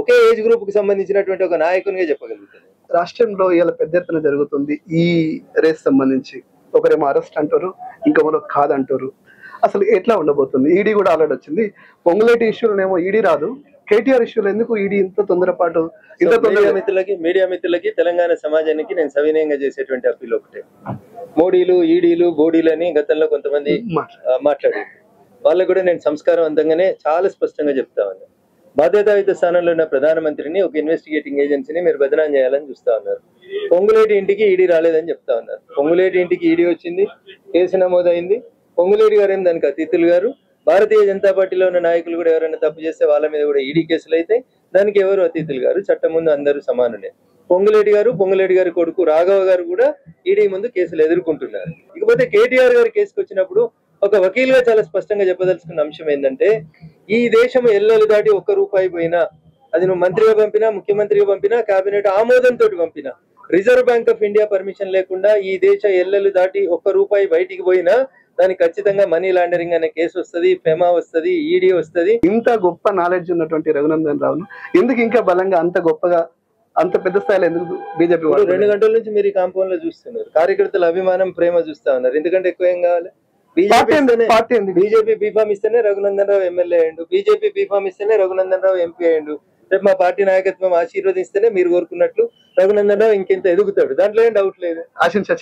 ఒకే ఏజ్ గ్రూప్ కి సంబంధించినటువంటి ఒక నాయకునిగా చెప్పగలుగుతాను. రాష్ట్రంలో ఇలా పెద్ద ఎత్తున జరుగుతుంది ఈ రేస్ సంబంధించి. ఒకరేమో అరెస్ట్ అంటారు, ఇంకొకరు కాదంటారు. అసలు ఎట్లా ఉండబోతుంది? ఈడీ కూడా ఆల్రెడీ వచ్చింది. పొంగులేటి ఇష్యూలోనేమో ఈడీ రాదు, కేటీఆర్ ఇష్యూలో ఎందుకు ఈడీ ఇంత తొందరపాటు? ఇంత మీడియా మిత్రులకి తెలంగాణ సమాజానికి నేను సవినయంగా చేసేటువంటి అప్పీల్ ఒకటే, మోడీలు ఈడీలు బోడీలు అని గతంలో కొంతమంది మాట్లాడారు. వాళ్ళకు కూడా నేను సంస్కారవంతంగానే చాలా స్పష్టంగా చెప్తా ఉన్నాను. బాధ్యతాయుత స్థానంలో ఉన్న ప్రధానమంత్రిని ఒక ఇన్వెస్టిగేటింగ్ ఏజెన్సీని మీరు బదనాం చేయాలని చూస్తా ఉన్నారు. పొంగులేటి ఇంటికి ఈడీ రాలేదని చెప్తా ఉన్నారు. పొంగులేటి ఇంటికి ఈడీ వచ్చింది, కేసు నమోదైంది. పొంగులేటి గారు ఏం దానికి అతిథులు గారు. భారతీయ జనతా పార్టీలో ఉన్న నాయకులు కూడా ఎవరైనా తప్పు చేస్తే వాళ్ళ మీద కూడా ఈడీ కేసులు అయితే దానికి ఎవరు అతిథులు గారు? చట్టం ముందు అందరూ సమానులే. పొంగులేటి గారి కొడుకు రాఘవ గారు కూడా ఈడీ ముందు కేసులు ఎదుర్కొంటున్నారు. ఇకపోతే కేటీఆర్ గారి కేసుకు వచ్చినప్పుడు ఒక వకీలుగా చాలా స్పష్టంగా చెప్పదలుచుకున్న అంశం ఏంటంటే, ఈ దేశం ఎల్లలు దాటి ₹1 పోయినా, అది నువ్వు మంత్రిగా పంపినా, ముఖ్యమంత్రిగా పంపినా, కేబినెట్ ఆమోదంతో పంపినా, Reserve Bank of India permission లేకుండా ఈ దేశ ఎల్లలు దాటి ₹1 బయటికి పోయినా దానికి ఖచ్చితంగా మనీ లాండరింగ్ అనే కేసు వస్తుంది, ఫెమా వస్తుంది, ఈడీ వస్తుంది. ఇంత గొప్ప నాలెడ్జ్ ఉన్నటువంటి రఘునందన్ రావును ఎందుకు ఇంకా బలంగా అంత గొప్పగా అంత పెద్ద స్థాయిలో ఎందుకు బీజేపీ 2 గంటల నుంచి మీరు ఈ కాంపౌండ్ లో చూస్తున్నారు. కార్యకర్తల అభిమానం, ప్రేమ చూస్తా ఉన్నారు. ఎందుకంటే ఎక్కువ ఏం కావాలి? బీజేపీ బీఫామ్ ఇస్తేనే రఘునందన్ రావు ఎమ్మెల్యే అయ్యిండు, బీజేపీ బీఫామ్ ఇస్తేనే రఘునందన్ రావు ఎంపీ అయ్యిండు. రేపు మా పార్టీ నాయకత్వం ఆశీర్వదిస్తేనే మీరు కోరుకున్నట్లు రఘునందన్ రావు ఇంకెంత ఎదుగుతాడు, దాంట్లో ఏం డౌట్ లేదు.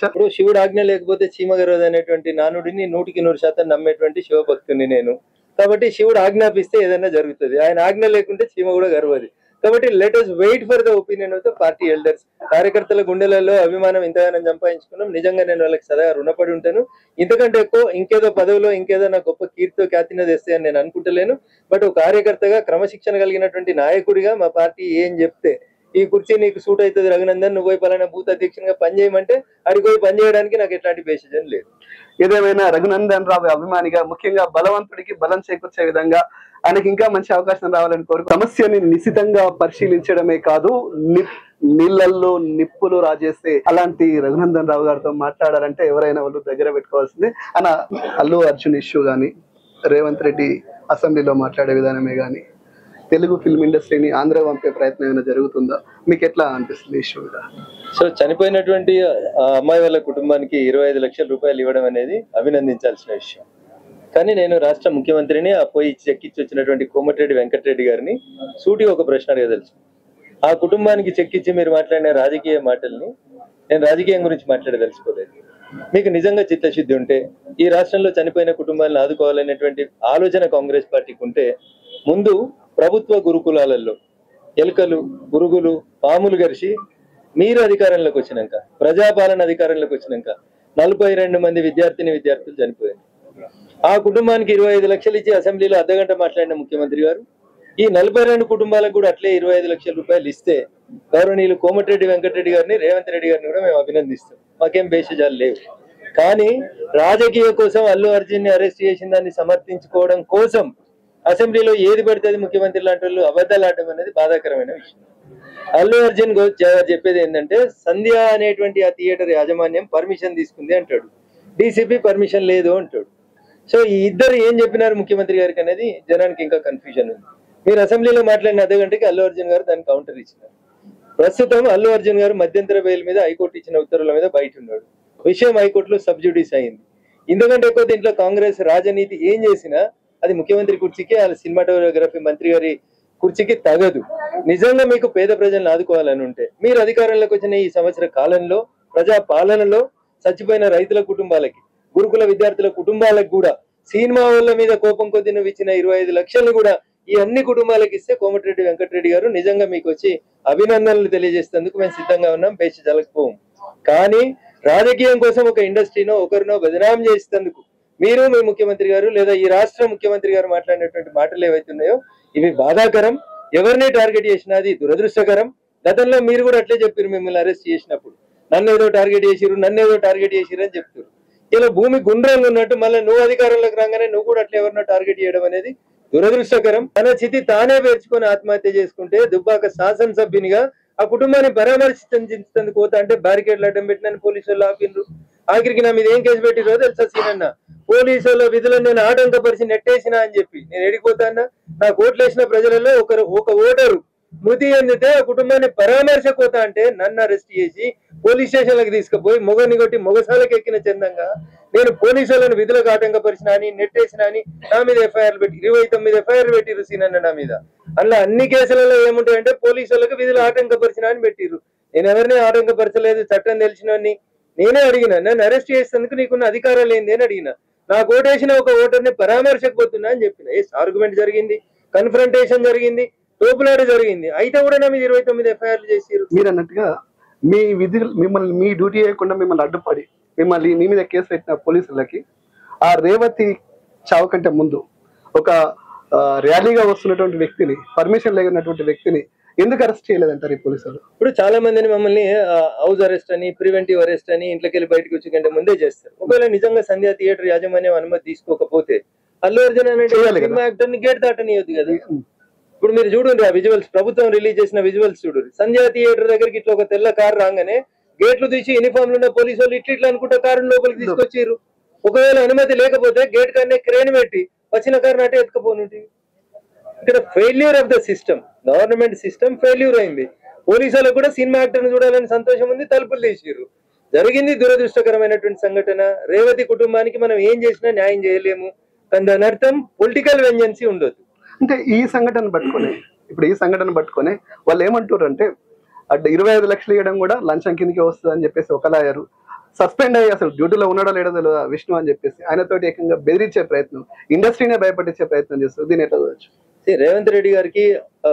ఇప్పుడు శివుడు ఆజ్ఞ లేకపోతే చీమగరవదు అనేటువంటి నానుడిని 100% నమ్మేటువంటి శివభక్తుని నేను. కాబట్టి శివుడు ఆజ్ఞాపిస్తే ఏదైనా జరుగుతుంది, ఆయన ఆజ్ఞ లేకుంటే చీమ కూడా గర్వది. కాబట్టి let us wait for the opinion of the party elders. కార్యకర్తల గుండెలలో అభిమానం ఇంతగానం సంపాదించుకున్నాం. నిజంగా నేను వాళ్ళకి సదా రుణపడి ఉంటాను. ఇంతకంటే ఎక్కువ ఇంకేదో పదవిలో ఇంకేదో నా గొప్ప కీర్తితో ఖ్యాతిని తెస్తే అని నేను అనుకుంటలేను. బట్ ఒక కార్యకర్తగా, క్రమశిక్షణ కలిగినటువంటి నాయకుడిగా మా పార్టీ ఏం చెప్తే, ఈ కుర్చీ నీకు సూట్ అవుతుంది రఘునందన్, నువ్వు పోయి పలానా బూత్ అధ్యక్షునిగా పనిచేయమంటే అడిగి పోయి పనిచేయడానికి నాకు ఎట్లాంటి బేసిజన్ లేదు. ఏదేమైనా రఘునందన్ రావు అభిమానిగా, ముఖ్యంగా బలవంతుడికి బలం చేకూర్చే విధంగా ఆయనకి ఇంకా మంచి అవకాశం రావాలని కోరుకు, సమస్యని నిశితంగా పరిశీలించడమే కాదు, నీళ్లలో నిప్పులు రాజేస్తే అలాంటి రఘునందన్ రావు గారితో మాట్లాడాలంటే ఎవరైనా వాళ్ళు దగ్గర పెట్టుకోవాల్సిందే. అన్న అల్లు అర్జున్ ఇష్యూ గానీ, రేవంత్ రెడ్డి అసెంబ్లీలో మాట్లాడే విధానమే గానీ, తెలుగు ఫిల్మ్ ఇండస్ట్రీని ఆంధ్ర పంపే ప్రయత్నం ఏమైనా జరుగుతుందా? మీకు ఎట్లా అనిపిస్తుంది ఇష్యూ మీద? సో చనిపోయినటువంటి అమ్మాయి వాళ్ళ కుటుంబానికి 25 లక్షల రూపాయలు ఇవ్వడం అనేది అభినందించాల్సిన విషయం. కానీ నేను రాష్ట్ర ముఖ్యమంత్రిని పోయి చెక్కిచ్చి వచ్చినటువంటి కోమటిరెడ్డి వెంకటరెడ్డి గారిని సూటిగా ఒక ప్రశ్న అడగదలుచు. ఆ కుటుంబానికి చెక్కిచ్చి మీరు మాట్లాడిన రాజకీయ మాటల్ని నేను రాజకీయం గురించి మాట్లాడదలుచుకోలేదు. మీకు నిజంగా చిత్తశుద్ధి ఉంటే, ఈ రాష్ట్రంలో చనిపోయిన కుటుంబాలను ఆదుకోవాలనేటువంటి ఆలోచన కాంగ్రెస్ పార్టీకి ఉంటే, ముందు ప్రభుత్వ గురుకులాలలో ఎలుకలు, పురుగులు, పాములు గరిచి మీరు అధికారంలోకి వచ్చినాక, ప్రజాపాలన అధికారంలోకి వచ్చినాక 42 మంది విద్యార్థులు చనిపోయారు. ఆ కుటుంబానికి 25 లక్షలు ఇచ్చి అసెంబ్లీలో అర్ధగంట మాట్లాడిన ముఖ్యమంత్రి గారు ఈ 42 కుటుంబాలకు కూడా అట్లే 25 లక్షల రూపాయలు ఇస్తే, గౌరవనీయులు కోమటిరెడ్డి వెంకటరెడ్డి గారిని, రేవంత్ రెడ్డి గారిని కూడా మేము అభినందిస్తాం. మాకేం బేషజాలు లేవు. కానీ రాజకీయ కోసం అల్లు అర్జున్ ని అరెస్ట్ చేసిన దాన్ని సమర్థించుకోవడం కోసం అసెంబ్లీలో ఏది పడితే అది ముఖ్యమంత్రి లాంటి వాళ్ళు అబద్ధాలు ఆడడం అనేది బాధాకరమైన విషయం. అల్లు అర్జున్ చెప్పేది ఏంటంటే, సంధ్య అనేటువంటి ఆ థియేటర్ యాజమాన్యం పర్మిషన్ తీసుకుంది అంటాడు, డీసీపీ పర్మిషన్ లేదు అంటాడు. సో ఈ ఇద్దరు ఏం చెప్పినారు ముఖ్యమంత్రి గారికి అనేది జనానికి ఇంకా కన్ఫ్యూజన్ ఉంది. మీరు అసెంబ్లీలో మాట్లాడిన అర్ధగంటకి అల్లు అర్జున్ గారు దానికి కౌంటర్ ఇచ్చినారు. ప్రస్తుతం అల్లు అర్జున్ గారు మధ్యంతర బెయిల్ మీద హైకోర్టు ఇచ్చిన ఉత్తర్వుల మీద బయట ఉన్నాడు. విషయం హైకోర్టులో సబ్జుడిస్ అయింది. ఇందుకంటే ఎక్కువ దీంట్లో కాంగ్రెస్ రాజనీతి ఏం చేసినా అది ముఖ్యమంత్రి కుర్చీకి, ఆ సినిమాటోగ్రఫీ మంత్రి గారి కుర్చీకి తగదు. నిజంగా మీకు పేద ప్రజలను ఆదుకోవాలని ఉంటే, మీరు అధికారంలోకి వచ్చిన ఈ సంవత్సర కాలంలో ప్రజా పాలనలో చచ్చిపోయిన రైతుల కుటుంబాలకి, గురుకుల విద్యార్థుల కుటుంబాలకు కూడా, సినిమా వాళ్ళ మీద కోపం కొద్ది నువ్వు ఇచ్చిన 25 లక్షలు కూడా ఈ అన్ని కుటుంబాలకు ఇస్తే కోమటిరెడ్డి వెంకటరెడ్డి గారు నిజంగా మీకు వచ్చి అభినందనలు తెలియజేసేందుకు మేము సిద్ధంగా ఉన్నాం, పేచి జలకపోం. కానీ రాజకీయం కోసం ఒక ఇండస్ట్రీనో ఒకరినో బదనాం చేసేందుకు మీరు, మీ ముఖ్యమంత్రి గారు లేదా ఈ రాష్ట్ర ముఖ్యమంత్రి గారు మాట్లాడినటువంటి మాటలు ఏవైతున్నాయో ఇవి బాధాకరం. ఎవరిని టార్గెట్ చేసినా అది దురదృష్టకరం. గతంలో మీరు కూడా అట్లే చెప్పారు, మిమ్మల్ని అరెస్ట్ చేసినప్పుడు నన్ను ఏదో టార్గెట్ చేసిరు అని చెప్తారు. ఇలా భూమి గుండ్రంగా ఉన్నట్టు మళ్ళీ నువ్వు అధికారంలోకి రాగానే నువ్వు కూడా అట్లా ఎవరినో టార్గెట్ చేయడం అనేది దురదృష్టకరం. తన చితి తానే పేర్చుకొని ఆత్మహత్య చేసుకుంటే దుబ్బాక శాసనసభ్యునిగా ఆ కుటుంబాన్ని పరామర్శించేందుకు పోతా అంటే బ్యారికేడ్లు అడ్డం పెట్టినని పోలీసు వాళ్ళు ఆపిన్రు. ఆఖరికి నా మీద ఏం కేసు పెట్టిరో తెలుసా సీనన్న, పోలీసు వాళ్ళ విధులను నేను ఆటంకపరిచి నెట్టేసినా అని చెప్పి. నేను ఎడిగిపోతానా? నాకు ఓట్లు వేసిన ప్రజలలో ఒక ఓటరు మృతి చెందితే ఆ కుటుంబాన్ని పరామర్శకు పోతా అంటే నన్ను అరెస్ట్ చేసి పోలీస్ స్టేషన్లకు తీసుకుపోయి మొగని కొట్టి మొగసాలకు ఎక్కిన చందంగా నేను పోలీసులను విధులకు ఆటంకపరిచిన అని నెట్టేసిన అని నా మీద ఎఫ్ఐఆర్ పెట్టి 29 ఎఫ్ఐఆర్ పెట్టిరు సీనన్న నా మీద. అందులో అన్ని కేసులలో ఏముంటాయంటే పోలీసులకు విధులు ఆటంకపరిచిన అని పెట్టిరు. నేను ఎవరిని ఆటంకపరచలేదు, చట్టం తెలిసినోని. నేనే అడిగిన, నన్ను అరెస్ట్ చేసేందుకు నీకున్న అధికారాలు ఏంది అని అడిగిన. నాకు ఓటేసిన ఒక ఓటర్ని పరామర్శకు పోతున్నా అని చెప్పిన. ఆర్గ్యుమెంట్ జరిగింది, కన్ఫ్రంటేషన్ జరిగింది, తోపులాట జరిగింది. అయితే కూడా నా మీద 29 ఎఫ్ఐఆర్లు చేసిరు. మీరు అన్నట్టుగా మీ విధులు మిమ్మల్ని మీ డ్యూటీ చేయకుండా మిమ్మల్ని అడ్డుపడి మిమ్మల్ని మీ మీద కేసు పెట్టిన పోలీసులకి ఆ రేవతి చావు కంటే ముందు ఒక ర్యాలీగా వస్తున్నటువంటి వ్యక్తిని, పర్మిషన్ లేనటువంటి వ్యక్తిని ఎందుకు అరెస్ట్ చేయలేదంటారు ఈ పోలీసులు? ఇప్పుడు చాలా మందిని మమ్మల్ని హౌస్ అరెస్ట్ అని, ప్రివెంటివ్ అరెస్ట్ అని, ఇంట్లోకి వెళ్ళి బయటకు వచ్చే కంటే ముందే చేస్తారు. ఒకవేళ నిజంగా సంధ్యా థియేటర్ యాజమాన్యం అనుమతి తీసుకోకపోతే అల్లు అర్జున్ అనే యాక్టర్ ని గేట్ దాటనియొద్దు కదా. ఇప్పుడు మీరు చూడండి ఆ విజువల్స్, ప్రభుత్వం రిలీజ్ చేసిన విజువల్స్ చూడండి. సంధ్యా థియేటర్ దగ్గరికి ఇట్లా ఒక తెల్ల కారు రాగానే గేట్లు తీసి యూనిఫామ్ లో ఉన్న పోలీసు వాళ్ళు ఇట్లా అనుకుంటే కారు లోపలికి తీసుకొచ్చారు. ఒకవేళ అనుమతి లేకపోతే గేట్ కన్నా క్రేన్ పెట్టి వచ్చిన కారు నాటే ఎత్తుకపోనుంటి. ఇక్కడ failure of the system, government system failure అయింది. పోలీసులకు కూడా సినిమా యాక్టర్ని చూడాలని సంతోషం ఉంది, తలుపులు తీసిర్రు. జరిగింది దురదృష్టకరమైనటువంటి సంఘటన. రేవతి కుటుంబానికి మనం ఏం చేసినా న్యాయం చేయలేము. కానీ దాని అర్థం పొలిటికల్ వెంజెన్సీ ఉండొద్దు. అంటే ఈ సంఘటన పట్టుకొని వాళ్ళు ఏమంటారు అంటే 25 లక్షలు ఇవ్వడం కూడా లంచం కిందకి వస్తుంది అని చెప్పేసి ఒక లాయరు సస్పెండ్ అయ్యి అసలు డ్యూటీలో ఉన్నాడో లేడో తెలియదు విష్ణు అని చెప్పేసి ఆయనతోటి ఏకంగా బెదిరించే ప్రయత్నం, ఇండస్ట్రీనే భయపడించే ప్రయత్నం చేస్తారు. దీని ఎట్లా చూడొచ్చు? రేవంత్ రెడ్డి గారికి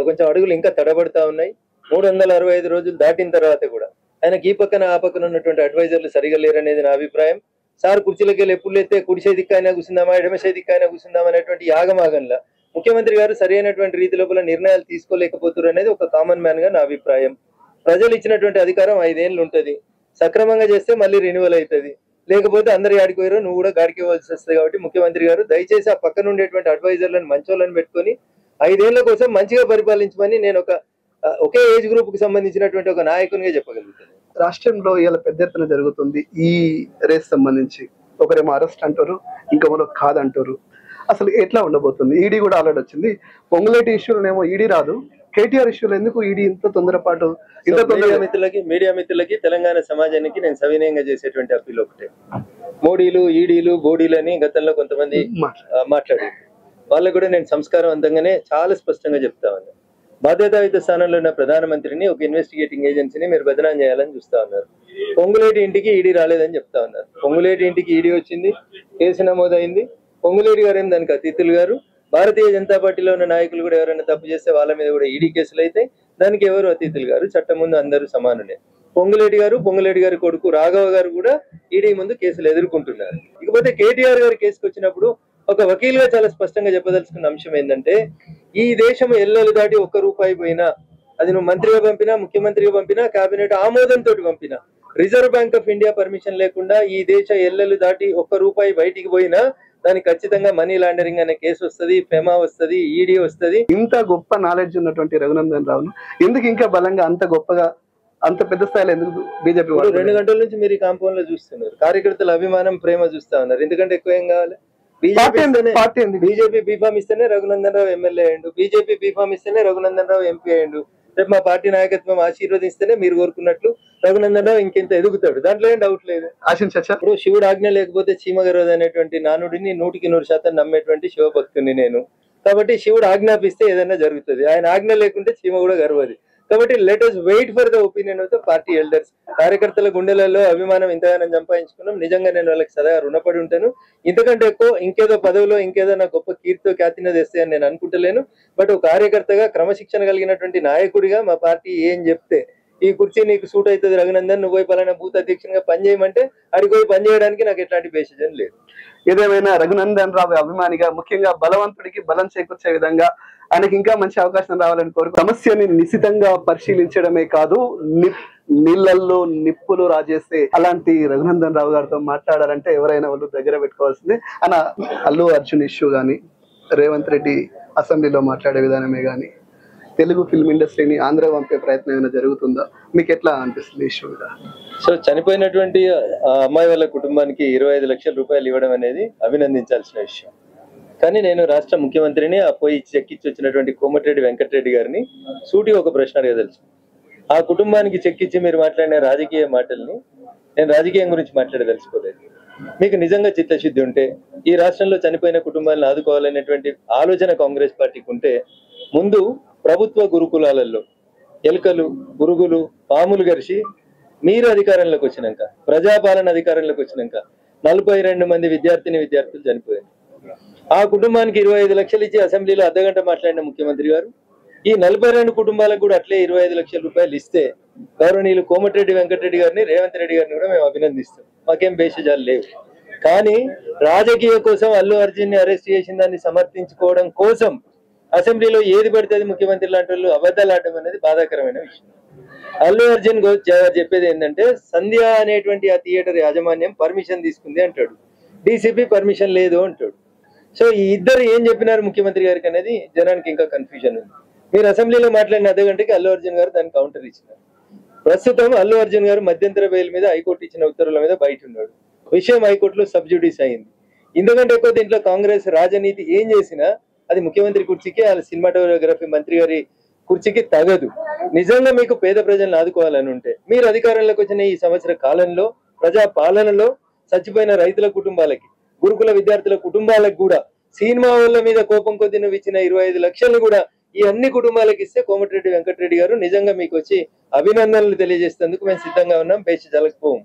కొంచెం అడుగులు ఇంకా తడబడతా ఉన్నాయి. 365 రోజులు దాటిన తర్వాత కూడా ఆయనకి ఈ పక్కన ఆ పక్కన ఉన్నటువంటి అడ్వైజర్లు సరిగా లేరనేది నా అభిప్రాయం. సార్ కుర్చీలకి వెళ్ళి ఎప్పుడు లేస్తే కుడిసే దిక్కైనా కూర్చుందామా, ఎడమసే దిక్కైనా కూర్చుందామా అనేటువంటి యాగమాగంలా ముఖ్యమంత్రి గారు సరైనటువంటి రీతి లోపల నిర్ణయాలు తీసుకోలేకపోతున్నారు అనేది ఒక కామన్ మ్యాన్ గా నా అభిప్రాయం. ప్రజలు ఇచ్చినటువంటి అధికారం 5 ఏళ్ళు ఉంటది. సక్రమంగా చేస్తే మళ్ళీ రెన్యువల్ అవుతుంది, లేకపోతే అందరు ఆడికి పోయారో నువ్వు కూడా గాడికి ఇవ్వాల్సి వస్తుంది. కాబట్టి ముఖ్యమంత్రి గారు దయచేసి ఆ పక్కన ఉండేటువంటి అడ్వైజర్లను మంచోళ్ళని పెట్టుకొని 5 ఏళ్ల కోసం మంచిగా పరిపాలించమని నేను ఒకే ఏజ్ గ్రూప్ కి సంబంధించినటువంటి ఒక నాయకునిగా చెప్పగలుగుతాను. రాష్ట్రంలో ఇలా పెద్ద ఎత్తున జరుగుతుంది ఈ రేస్ సంబంధించి. ఒకరేమో అరెస్ట్ అంటారు, ఇంకొకరు కాదంటారు. అసలు ఎట్లా ఉండబోతుంది? ఈడీ కూడా ఆల్రెడీ వచ్చింది. పొంగులేటి ఇష్యూలోనేమో ఈడీ రాదు, కేటీఆర్ ఇష్యూలో ఎందుకు ఈడీ ఇంత తొందరపాటు? మీడియా మిత్రులకి తెలంగాణ సమాజానికి నేను సవినయంగా చేసేటువంటి అప్పీల్ ఒకటే, మోడీలు ఈడీలు బోడీలు అని గతంలో కొంతమంది మాట్లాడారు. వాళ్ళకు కూడా నేను సంస్కారవంతంగానే చాలా స్పష్టంగా చెప్తా ఉన్నాను. బాధ్యతాయుత స్థానంలో ఉన్న ప్రధానమంత్రిని ఒక ఇన్వెస్టిగేటింగ్ ఏజెన్సీని మీరు బదనాం చేయాలని చూస్తా ఉన్నారు. పొంగులేటి ఇంటికి ఈడీ రాలేదని చెప్తా ఉన్నారు. పొంగులేటి ఇంటికి ఈడీ వచ్చింది, కేసు నమోదైంది. పొంగులేటి గారు ఏం దానికి అతిథులు గారు. భారతీయ జనతా పార్టీలో ఉన్న నాయకులు కూడా ఎవరైనా తప్పు చేస్తే వాళ్ళ మీద కూడా ఈడీ కేసులు అయితే దానికి ఎవరు అతిథులు గారు? చట్టం ముందు అందరూ సమానులే. పొంగులేటి గారి కొడుకు రాఘవ గారు కూడా ఈడీ ముందు కేసులు ఎదుర్కొంటున్నారు. ఇకపోతే కేటీఆర్ గారి కేసుకు వచ్చినప్పుడు ఒక వకీల్గా చాలా స్పష్టంగా చెప్పదలుచుకున్న అంశం ఏంటంటే, ఈ దేశం ఎల్లలు దాటి ₹1 పోయినా, అది నువ్వు మంత్రిగా పంపినా, ముఖ్యమంత్రిగా పంపినా, కేబినెట్ ఆమోదంతో పంపినా, Reserve Bank of India permission లేకుండా ఈ దేశ ఎల్లలు దాటి ₹1 బయటికి పోయినా దానికి ఖచ్చితంగా మనీ లాండరింగ్ అనే కేసు వస్తుంది, ఫెమా వస్తుంది, ఈడీ వస్తుంది. ఇంత గొప్ప నాలెడ్జ్ ఉన్నటువంటి రఘునందన్ రావును ఎందుకు ఇంకా బలంగా అంత గొప్పగా అంత పెద్ద స్థాయిలో ఎందుకు బీజేపీ 2 గంటల నుంచి మీరు ఈ కాంపౌండ్ లో చూస్తున్నారు. కార్యకర్తల అభిమానం, ప్రేమ చూస్తా ఉన్నారు. ఎందుకంటే ఎక్కువ ఏం కావాలి? బీజేపీ బీఫామ్ ఇస్తేనే రఘునందన్ రావు ఎమ్మెల్యే అయ్యిండు, బీజేపీ బీఫామ్ ఇస్తేనే రఘునందన్ రావు ఎంపీ అయ్యిండు. రేపు మా పార్టీ నాయకత్వం ఆశీర్వదిస్తేనే మీరు కోరుకున్నట్లు రఘునందన్ రావు ఇంకెంత ఎదుగుతాడు, దాంట్లో ఏం డౌట్ లేదు. ఇప్పుడు శివుడు ఆజ్ఞ లేకపోతే చీమగరవదు అనేటువంటి నానుడిని 100% నమ్మేటువంటి శివభక్తుని నేను. కాబట్టి శివుడు ఆజ్ఞాపిస్తే ఏదైనా జరుగుతుంది, ఆయన ఆజ్ఞ లేకుంటే చీమ కూడా గర్వది. కాబట్టి let us wait for the opinion of the party elders. కార్యకర్తల గుండెలలో అభిమానం ఇంతగానో సంపాదించుకున్నాం. నిజంగా నేను వాళ్ళకి సదా రుణపడి ఉంటాను. ఇంతకంటే ఎక్కువ ఇంకేదో పదవిలో ఇంకేదో నా గొప్ప కీర్తితో ఖ్యాతిని తెస్తే అని నేను అనుకుంటలేను. బట్ ఒక కార్యకర్తగా, క్రమశిక్షణ కలిగినటువంటి నాయకుడిగా మా పార్టీ ఏం చెప్తే, ఈ కుర్చీ నీకు సూట్ అవుతుంది రఘునందన్, నువ్వు పోయి పలానా బూత్ అధ్యక్షునిగా పనిచేయమంటే అడిగి పోయి పనిచేయడానికి నాకు ఎట్లాంటి బేసిజన్ లేదు. ఏదేమైనా రఘునందన్ రావు అభిమానిగా, ముఖ్యంగా బలవంతుడికి బలం చేకూర్చే విధంగా ఆయనకి ఇంకా మంచి అవకాశం రావాలని కోరుకు, సమస్యని నిశితంగా పరిశీలించడమే కాదు, నీళ్లలో నిప్పులు రాజేస్తే అలాంటి రఘునందన్ రావు గారితో మాట్లాడాలంటే ఎవరైనా వాళ్ళు దగ్గర పెట్టుకోవాల్సిందే. అన్న అల్లు అర్జున్ ఇష్యూ కానీ, రేవంత్ రెడ్డి అసెంబ్లీలో మాట్లాడే విధానమే కానీ, తెలుగు ఫిల్మ్ ఇండస్ట్రీని ఆంధ్ర పంపే ప్రయత్నం ఏమైనా జరుగుతుందా? మీకు ఎట్లా అనిపిస్తుంది ఇష్యూ మీద? సో చనిపోయినటువంటి అమ్మాయి వాళ్ళ కుటుంబానికి 25 లక్షల రూపాయలు ఇవ్వడం అనేది అభినందించాల్సిన విషయం. కానీ నేను రాష్ట్ర ముఖ్యమంత్రిని ఆ పోయి చెక్కిచ్చి వచ్చినటువంటి కోమటిరెడ్డి వెంకటరెడ్డి గారిని సూటిగా ఒక ప్రశ్న అడగదలుచు. ఆ కుటుంబానికి చెక్కిచ్చి మీరు మాట్లాడిన రాజకీయ మాటల్ని నేను రాజకీయం గురించి మాట్లాడదలుచుకోలేదు. మీకు నిజంగా చిత్తశుద్ధి ఉంటే ఈ రాష్ట్రంలో చనిపోయిన కుటుంబాలను ఆదుకోవాలనేటువంటి ఆలోచన కాంగ్రెస్ పార్టీకి ఉంటే ముందు ప్రభుత్వ గురుకులాలలో ఎలుకలు, పురుగులు, పాములు గరిచి మీరు అధికారంలోకి వచ్చినాక, ప్రజాపాలన అధికారంలోకి వచ్చినాక 42 మంది విద్యార్థులు చనిపోయారు. ఆ కుటుంబానికి 25 లక్షలు ఇచ్చి అసెంబ్లీలో అర్ధగంట మాట్లాడిన ముఖ్యమంత్రి గారు ఈ 42 కుటుంబాలకు కూడా అట్లే 25 లక్షల రూపాయలు ఇస్తే గౌరవనీయులు కోమటిరెడ్డి వెంకటరెడ్డి గారిని, రేవంత్ రెడ్డి గారిని కూడా మేము అభినందిస్తాం. మాకేం భేషజాలు లేవు. కానీ రాజకీయ కోసం అల్లు అర్జున్ ని అరెస్ట్ చేసిన దాన్ని సమర్థించుకోవడం కోసం అసెంబ్లీలో ఏది పడితే అది ముఖ్యమంత్రి లాంటి వాళ్ళు అబద్ధాలు ఆడడం అనేది బాధాకరమైన విషయం. అల్లు అర్జున్ చెప్పేది ఏంటంటే సంధ్య అనేటువంటి ఆ థియేటర్ యాజమాన్యం పర్మిషన్ తీసుకుంది అంటాడు, డీసీపీ పర్మిషన్ లేదు అంటాడు. సో ఈ ఇద్దరు ఏం చెప్పినారు ముఖ్యమంత్రి గారికి అనేది జనానికి ఇంకా కన్ఫ్యూజన్ ఉంది. మీరు అసెంబ్లీలో మాట్లాడిన అర్ధగంటకి అల్లు అర్జున్ గారు దాన్ని కౌంటర్ ఇచ్చినారు. ప్రస్తుతం అల్లు అర్జున్ గారు మధ్యంతర బెయిల్ మీద హైకోర్టు ఇచ్చిన ఉత్తర్వుల మీద బయట ఉన్నాడు. విషయం హైకోర్టులో సబ్జుడిస్ అయింది. ఇందుకంటే ఎక్కువ దీంట్లో కాంగ్రెస్ రాజనీతి ఏం చేసినా అది ముఖ్యమంత్రి కుర్చీకి, ఆ సినిమాటోగ్రఫీ మంత్రి గారి కుర్చీకి తగదు. నిజంగా మీకు పేద ప్రజలను ఆదుకోవాలని ఉంటే మీరు అధికారంలోకి వచ్చిన ఈ సంవత్సర కాలంలో ప్రజా పాలనలో చచ్చిపోయిన రైతుల కుటుంబాలకి, గురుకుల విద్యార్థుల కుటుంబాలకు కూడా, సినిమా వాళ్ళ మీద కోపం కొద్ది నువ్వు ఇచ్చిన 25 లక్షలు కూడా ఈ అన్ని కుటుంబాలకు ఇస్తే కోమటిరెడ్డి వెంకటరెడ్డి గారు నిజంగా మీకు వచ్చి అభినందనలు తెలియజేసేందుకు మేము సిద్ధంగా ఉన్నాం, పేచి జలకపోం.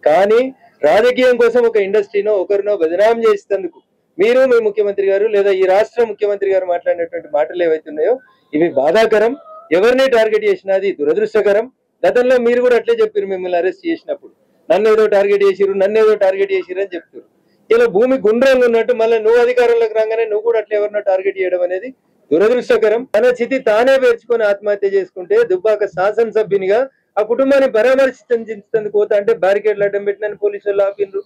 కానీ రాజకీయం కోసం ఒక ఇండస్ట్రీనో ఒకరినో బదనాం చేసేందుకు మీరు, మీ ముఖ్యమంత్రి గారు లేదా ఈ రాష్ట్ర ముఖ్యమంత్రి గారు మాట్లాడినటువంటి మాటలు ఏవైతున్నాయో ఇవి బాధాకరం. ఎవరిని టార్గెట్ చేసినా అది దురదృష్టకరం. గతంలో మీరు కూడా అట్లే చెప్పారు, మిమ్మల్ని అరెస్ట్ చేసినప్పుడు నన్ను ఏదో టార్గెట్ చేసిరు అని చెప్తారు. ఇలా భూమి గుండ్రంగా ఉన్నట్టు మళ్ళీ నువ్వు అధికారంలోకి రాగానే నువ్వు కూడా అట్లా ఎవరినో టార్గెట్ చేయడం అనేది దురదృష్టకరం. తన చితి తానే పేర్చుకొని ఆత్మహత్య చేసుకుంటే దుబ్బాక శాసనసభ్యునిగా ఆ కుటుంబాన్ని పరామర్శించేందుకు పోతా అంటే బ్యారికేడ్లు అడ్డం పెట్టినని పోలీసు వాళ్ళు ఆపిన్రు.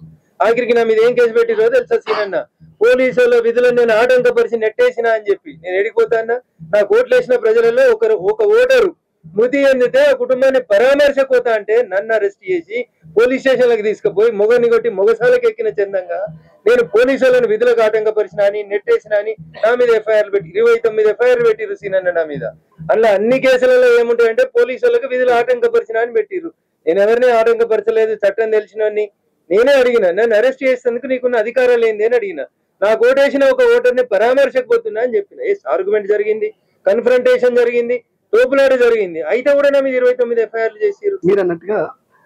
ఆఖరికి నా మీద ఏం కేసు పెట్టిరో తెలుసా సీనన్న, పోలీసు వాళ్ళ విధులను నేను ఆటంకపరిచి నెట్టేసినా అని చెప్పి. నేను ఎడిగిపోతానా? నాకు ఓట్లేసిన ప్రజలలో ఒక ఓటరు మృతి చెందితే ఆ కుటుంబాన్ని పరామర్శపోతా అంటే నన్ను అరెస్ట్ చేసి పోలీస్ స్టేషన్లకు తీసుకుపోయి మొగని కొట్టి మొగసాలకు ఎక్కిన చందంగా నేను పోలీసులను విధులకు ఆటంకపరిచిన అని, నెట్టేసిన అని నా మీద ఎఫ్ఐఆర్లు పెట్టి 29 ఎఫ్ఐఆర్లు పెట్టిరు సీనన్న నా మీద. అందులో అన్ని కేసులలో ఏముంటాయంటే పోలీసు వాళ్ళకి విధులు ఆటంకపరిచిన అని పెట్టిరు. నేను ఎవరిని ఆటంకపరచలేదు, చట్టం తెలిసినోని. నేనే అడిగిన, నన్ను అరెస్ట్ చేసేందుకు నీకున్న అధికారాలు ఏంది అని అడిగిన. నాకు ఓటేసిన ఒక ఓటర్ని పరామర్శకపోతున్నా అని చెప్పిన. ఆర్గ్యుమెంట్ జరిగింది, కన్ఫ్రంటేషన్ జరిగింది, తోపులాట జరిగింది. అయితే కూడా నా మీద 29 ఎఫ్ఐఆర్లు చేసిరు. మీరు అన్నట్టుగా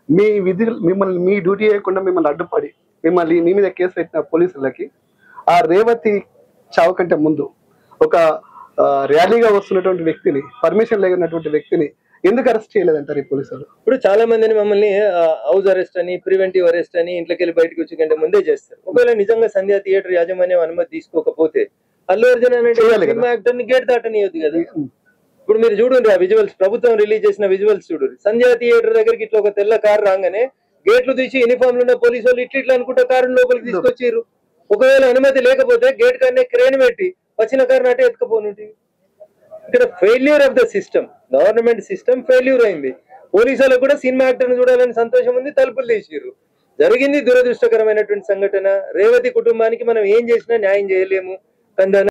మీ విధులు మిమ్మల్ని మీ డ్యూటీ చేయకుండా మిమ్మల్ని అడ్డుపడి మిమ్మల్ని మీ మీద కేసు పెట్టిన పోలీసులకి ఆ రేవతి చావు కంటే ముందు ఒక ర్యాలీగా వస్తున్నటువంటి వ్యక్తిని, పర్మిషన్ లేనటువంటి వ్యక్తిని ఎందుకు అరెస్ట్ చేయలేదంటారు ఈ పోలీసులు? ఇప్పుడు చాలా మందిని మమ్మల్ని హౌస్ అరెస్ట్ అని, ప్రివెంటివ్ అరెస్ట్ అని ఇంట్లోకి వెళ్ళి బయటకు వచ్చి కంటే ముందే చేస్తారు. ఒకవేళ నిజంగా సంధ్యా థియేటర్ యాజమాన్యం అనుమతి తీసుకోకపోతే అల్లు అర్జున్ అనే యాక్టర్ ని గేట్ దాటనియొద్దు కదా. ఇప్పుడు మీరు చూడండి ఆ విజువల్స్, ప్రభుత్వం రిలీజ్ చేసిన విజువల్స్ చూడండి. సంధ్యా థియేటర్ దగ్గరికి ఇట్లా ఒక తెల్ల కారు రాగానే గేట్లు తీసి యూనిఫామ్ ఉన్న పోలీసు వాళ్ళు ఇట్లా అనుకుంటే కారు లోపలికి తీసుకొచ్చారు. ఒకవేళ అనుమతి లేకపోతే గేట్ కన్నా క్రేన్ పెట్టి వచ్చిన కారు నాటే ఎత్తుకపోనుంటి. ఇక్కడ failure of the system, government system failure అయింది. పోలీసులకు కూడా సినిమా యాక్టర్ని చూడాలని సంతోషం ఉంది, తలుపులు తీసిర్రు. జరిగింది దురదృష్టకరమైనటువంటి సంఘటన. రేవతి కుటుంబానికి మనం ఏం చేసినా న్యాయం చేయలేము. కానీ